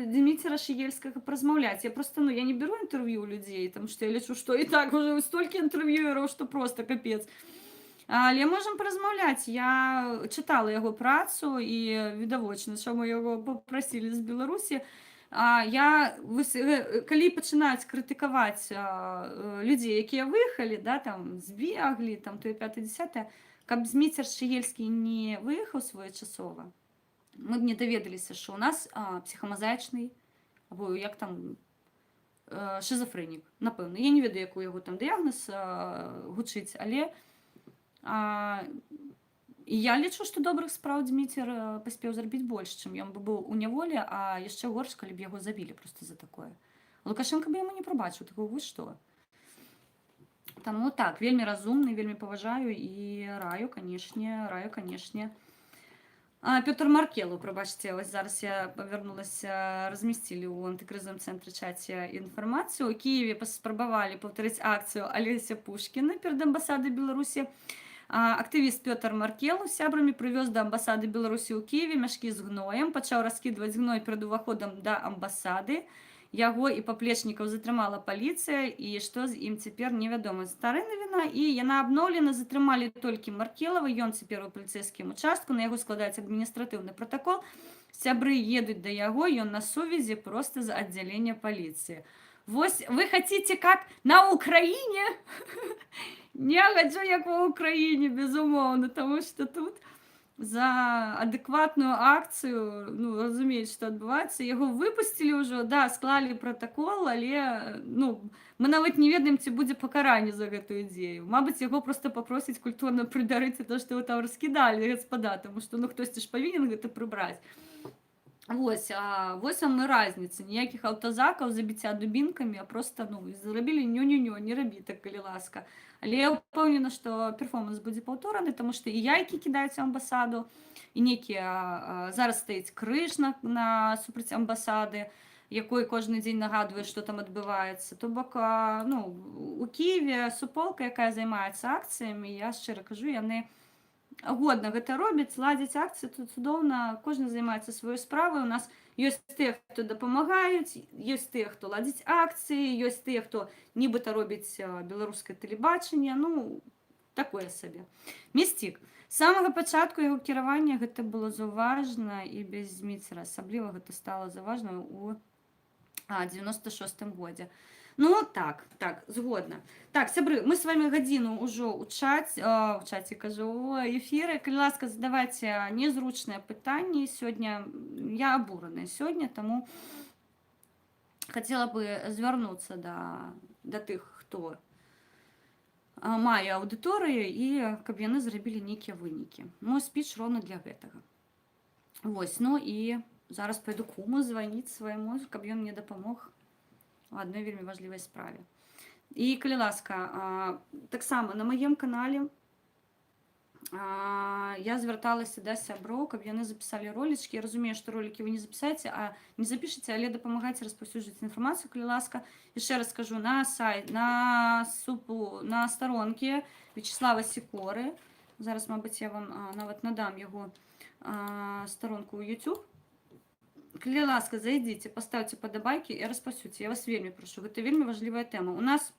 Дміцера Шыгельскага празмаўляць. Я просто, я не беру інтэрв'ю ў людзей, таму што я лічу, што і так уже столькі інтэрв'юераў, што просто капец. Але можам паразмаўляць. Я чытала яго працу і відавочна, чаму яго папрасілі з Беларусі. Калі пачынаюць крытыкаваць людзей, якія выехалі, да, там, збеглі, там, тое 5-10, каб Дміцер Шыгельскі не выехаў своечасова, мы б не даведаліся, што ў нас псіхамазаічны, або як там, шизофренік, напевно. Я не ведаю, як у яго там дыягназ гучыць, але і я лічу, што добрых спраў Дзміцер паспеў зрабіць больш, чым ён бы быў у няволі, а яшчэ горш, калі б яго забілі проста за такое. Лукашенко бы яму не прабачыў, такого вы што? Таму так, вельмі разумны, вельмі паважаю і раю, канешне. Пётр Маркелу, прабачце, вось зараз я павярнулася, размясцілі ў антыкрызавым цэнтры чаце інфармацыю. У Кіеве паспрабавалі паўтарыць акцыю Алеся Пушкіна перад амбасадай Беларусі. Актывіст Пётр Маркелу з сябрамі прывёз да амбасады Беларусі ў Кіеве мяшкі з гноем, пачаў раскідваць гной перад уваходам да амбасады. Яго і паплечнікаў затрымала паліцыя, і што з ім цяпер невядома. Стары навіна, і яна абноўлена, затрымалі толькі Маркелава, ён цяпер у паліцэйскім участку, на яго складаецца адміністратыўны пратакол, сябры едуць да яго, ён на сувязі проста з аддзялення паліцыі. Вось вы хотите как на Украине? Не хочу, як в Украине, безумоўна, тому што тут за адэкватную акцыю, ну, разумеюць, што адбываецца, яго выпусцілі ўжо, да, склалі пратакол, але, ну, мы нават не ведаем, ці будзе пакаранне за гэтую дзею. Мабыць, яго проста папросіць культурна прыдарыць то, што вы там раскідалі, гаспада, таму што, ну, хтосьці ж павінен гэта прыбраць. Вось вам і разніца, ніякіх аўтазакаў, забіцця дубінкамі, а проста, ну, зрабілі нё-нё-нё, не рабі так, калі ласка. Але я ўпэўнена, што перформанс будзе паўтораны, таму што і яйкі кідаюць у амбасаду, і нейкія зараз стаіць крыж супраць амбасады, якой кожны дзень нагадвае, што там адбываецца. То бок, ну, у Кіеве суполка, якая займаецца акцыямі, я шчыра кажу, яны годна гэта робяць, ладзяць акцыі, тут цудоўна, кожны займаецца сваёй справай. У нас ёсць тыя, хто дапамагаюць, ёсць тыя, хто ладзіць акцыі, ёсць тыя, хто нібыта робіць беларускае тэлебачанне, ну, такое сабе. Містік. З самага пачатку яго кіравання гэта было заўважна, і без Дзміцера асабліва гэта стала заўважна ў 96-м годзе. Ну, так, згодна. Так, сябры, мы с вами гадзіну ўжо ў чаце, кажу, у эфіры. Калі ласка, задавайце незручныя пытанні. Сёння я абураная сёння, таму хацела бы звярнуцца да тых, хто мае аўдыторыю, і каб яны зрабілі нейкія вынікі. Мой спіч роўна для гэтага. Вось, ну і зараз пайду куму званіць свайму, каб ён мне дапамог у адной вельмі важлівай справе. І, калі ласка, таксама на маім канале я звярталася да сяброў, каб яны запісалі ролічкі. Я разумею, што ролікі вы не запісаеце, а не запішыце, але дапамагайце распаўсюджваць інфармацыю, калі ласка. Яшчэ раз скажу, на сайт, на старонкі Вячеслава Сікоры. Зараз, мабыць, я вам нават надам яго старонку ў YouTube. Калі ласка, зайдзіце, паставце падабайкі і распаўсюдзьце. Я вас вельмі прашу, гэта вельмі важлівая тэма. У нас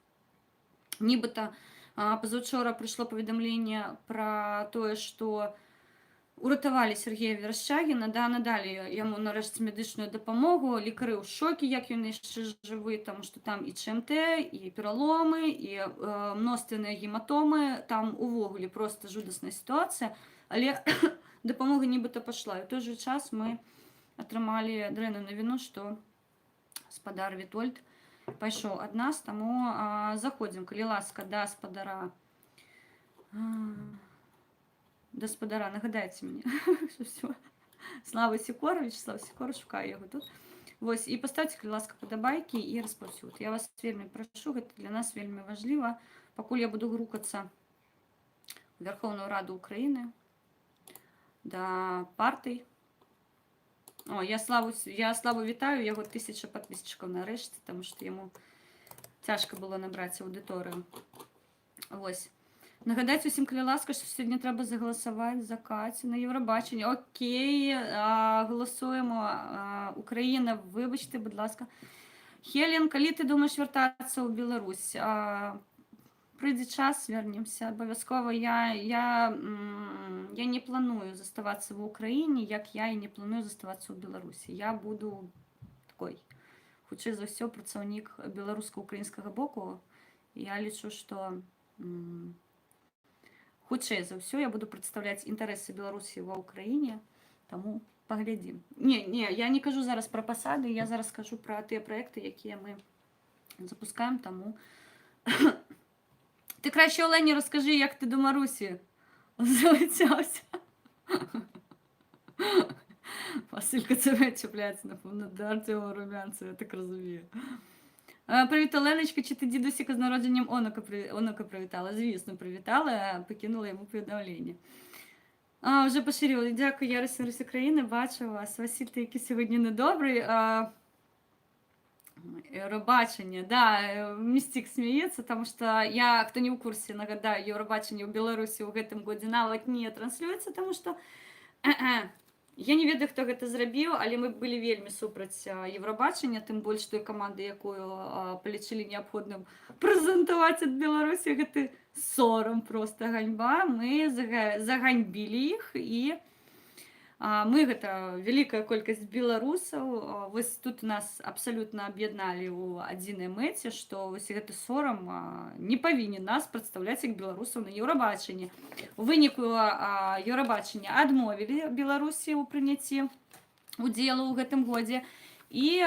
нібыта пазаўчора прыйшло паведамленне пра тое, што уратавалі Сергея Верашчагіна, надалі яму нарэшце медычную дапамогу, лекары ў шокі, як ён яшчэ жывы, таму што там і ЧМТ, і пераломы, і мноственныя гематомы, там увогуле проста жудасная сітуацыя, але дапамога нібыта пайшла. І ў той жа час мы атрымалі дрэнную навіну, што спадар Вітольд пайшоў ад нас, таму заходзім, калі ласка, да спадара, нагадайце мне, што Слава Сікора, Вячеслав Сікора, шукаю яго тут. Вось, і паставьте, калі ласка, падабайкі і распаўсюд. Я вас вельмі прашу, гэта для нас вельмі важліва. Пакуль я буду грукацца у Верховную Раду Украіны, да партый. Я Славу вітаю, яго 1000 подписчиков нарэшце, таму што яму цяжка было набраць аўдыторыю. Вось. Нагадайце усім, калі ласка, што сёння трэба загаласаваць за Кацю на Еўрабачанне. Окей, галасуем. Украіна, выбачце, будь ласка. Хелен, калі ты думаеш вяртацца ў Беларусь? Прыйдзе час, вернемся абавязкова. Я не планую заставацца ва Украіне, як я і не планую заставацца ў Беларусі. Я буду такой, хутчэй за ўсё, працаўнік беларуска-украінскага боку. Я лічу, што хутчэй за ўсё я буду прадстаўляць інтарэсы Беларусі ва Украіне, таму паглядзім. Не, я не кажу зараз пра пасады, я зараз кажу пра тыя праекты, якія мы запускаємо, тому. Ти краще Олені розкажи, як ти до Марусі залицявся. Василька тебе чіпляється, напевно, до Артема Румянцева, я так розумію. Привіт, Оленочка, чи ти дідусіка з народженням Онока привітала? Звісно, привітала, покинула йому повідомлення. Вже поширювали. Дякую, Ярослав Русь України, бачу вас. Василь, ти який сьогодні недобрий. Евробачення, да, Мистик смеется, потому что я, кто не в курсе, нагадаю, Евробачення в Беларуси в гэтым годзе нават не транслюецца, потому что я не ведаю, хто гэта зрабіў, але мы былі вельмі супраць Евробачення, тым больш той каманды, якую палічылі неабходным прэзентаваць ад Беларусі, гэты сорам, просто ганьба. Мы заганьбілі іх, і мы, гэта вялікая колькасць беларусаў, вось тут нас абсалютна аб'ядналі ў адзінай мэце, што вось гэты сорам не павінен нас прадстаўляць як беларусаў на Еўрабачанні. У выніку Еўрабачання адмовілі Беларусі ў прыняцці удзелу ў гэтым годзе, і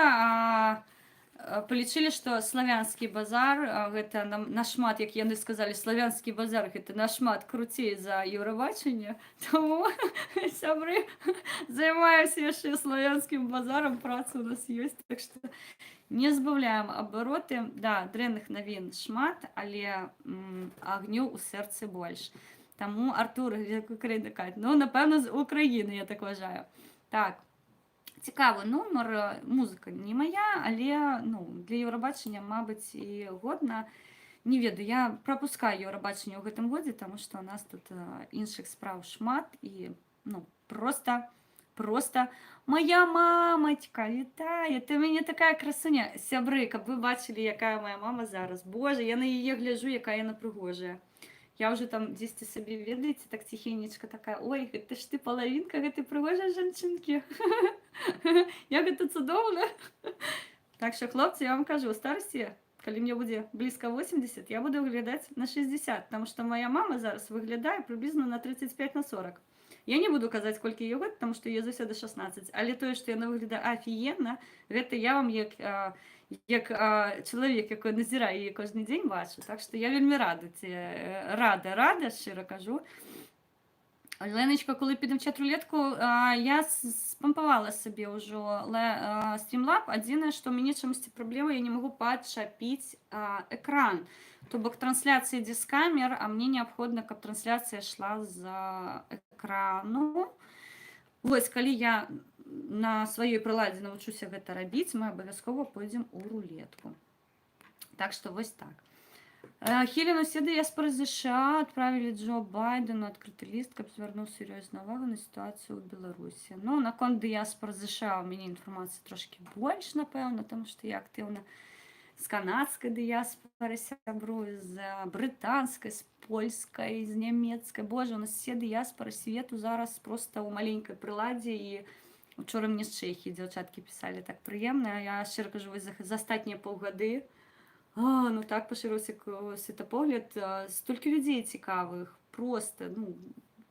палічылі, што славянскі базар, гэта нашмат, як яны сказалі, славянскі базар гэта нашмат круцей за Еўрабачанне, тому, сябры, займаюся яшчэ славянскім базарам, праца у нас ёсць, так што не збаўляем абароты. Да, дрэнных навін шмат, але агню ў сэрцы больш. Таму, Артур, Украіна, ну, напэўна, з Украіны, я так вважаю. Так. Цікавы нумар, музыка не моя, але ну, для Еўрабачання, мабыць, і годна. Не ведаю, я прапускаю Еўрабачанне ў гэтым годзе, таму што у нас тут іншых спраў шмат, і ну, просто моя мамачка, вітаю, ты мяне такая красуня. Сябры, каб вы бачылі, якая моя мама зараз. Боже, я на яе гляджу, якая яна прыгожая. Я уже там дзесьці сабе, ведаеце, так ціхенечка такая, ой, гэта ж ты палавінка гэтай прыгожай жанчынкі. Як гэта цудоўна. Так што, хлопцы, я вам кажу, у старасці, калі мне будзе блізка 80, я буду выглядаць на 60, потому што моя мама зараз выглядае прыблізна на 35-40. Я не буду казаць, колькі ёй год, потому што ёй заўсёды 16, але тое, што яна выглядае афіенна, гэта я вам як чалавек, якой назіраю яе кожны дзень бачу. Так што я вельмі рада, шчыра кажу. Леночка, коли підемо в чат-рулетку, я спампавала сабе ўжо Streamlab. Адзінае, што ў мяне чамусьці праблема, я не магу падчапіць экран. То бок трансляцыя ідзе з камер, а мне неабходна, каб трансляцыя шла з экрану. Вось, калі я на сваёй прыладзе навучуся гэта рабіць, мы абавязкова пойдзем у рулетку. Так што вось так. Хелену все диаспоры США отправили Джо Байдену открытый лист, каб звярнуў серьезную увагу на ситуацию в Беларуси. Ну, наконт диаспор США у меня информации трошки больше, напэўна, потому что я активно с канадской диаспоры сябрую, з британской, с польской, з немецкой. Боже, у нас все диаспоры свету зараз просто у маленькой прыладзе, и учора мне з Чэхіі дзяўчаткі писали так прыемна. Я шчыра кажу, за астатнія паўгады ну так поширився світапогляд, стільки людей цікавих, просто, ну,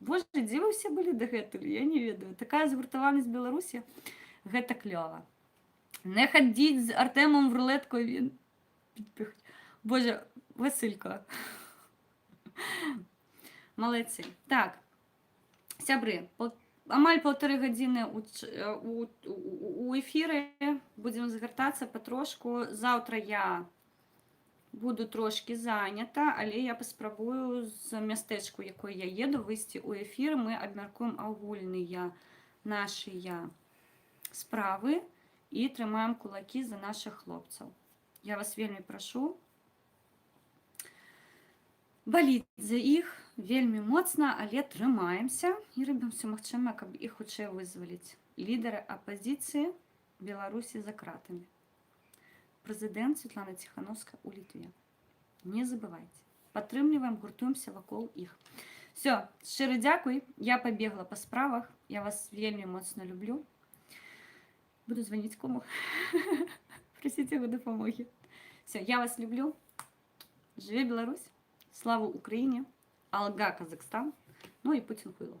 боже, дзе вы все былі дагэтуль, я не ведаю. Такая згуртаванасць Беларусі, гэта клёва. Не хадзіць з Артемом в рулетку, він підпихать. Боже, Василько. Молодці. Так, сябры, амаль 1,5 гадзіны у эфіры, будзем згартацца патрошку. Заўтра я буду трошки занята, але я паспрабую з мястэчку, якой я еду, выйсці ў эфір. Мы абмяркуем агульныя нашыя справы і трымаем кулакі за нашых хлопцаў. Я вас вельмі прашу баліць за іх вельмі моцна, але трымаемся і робім все магчымае, каб іх хутчэй вызваліць. Лідары апазіцыі Беларусі за кратамі. Президент Светлана Тихановская у Литве. Не забывайте. Падтрымліваем, гуртуемся вакол іх. Все, шчыры дзякуй. Я побегла по справах. Я вас вельмі моцна люблю. Буду звонить кому. Просите его дапамогі. Все, я вас люблю. Жыве Беларусь. Слава Украине. Алга Казахстан. Ну и Путин хуйло.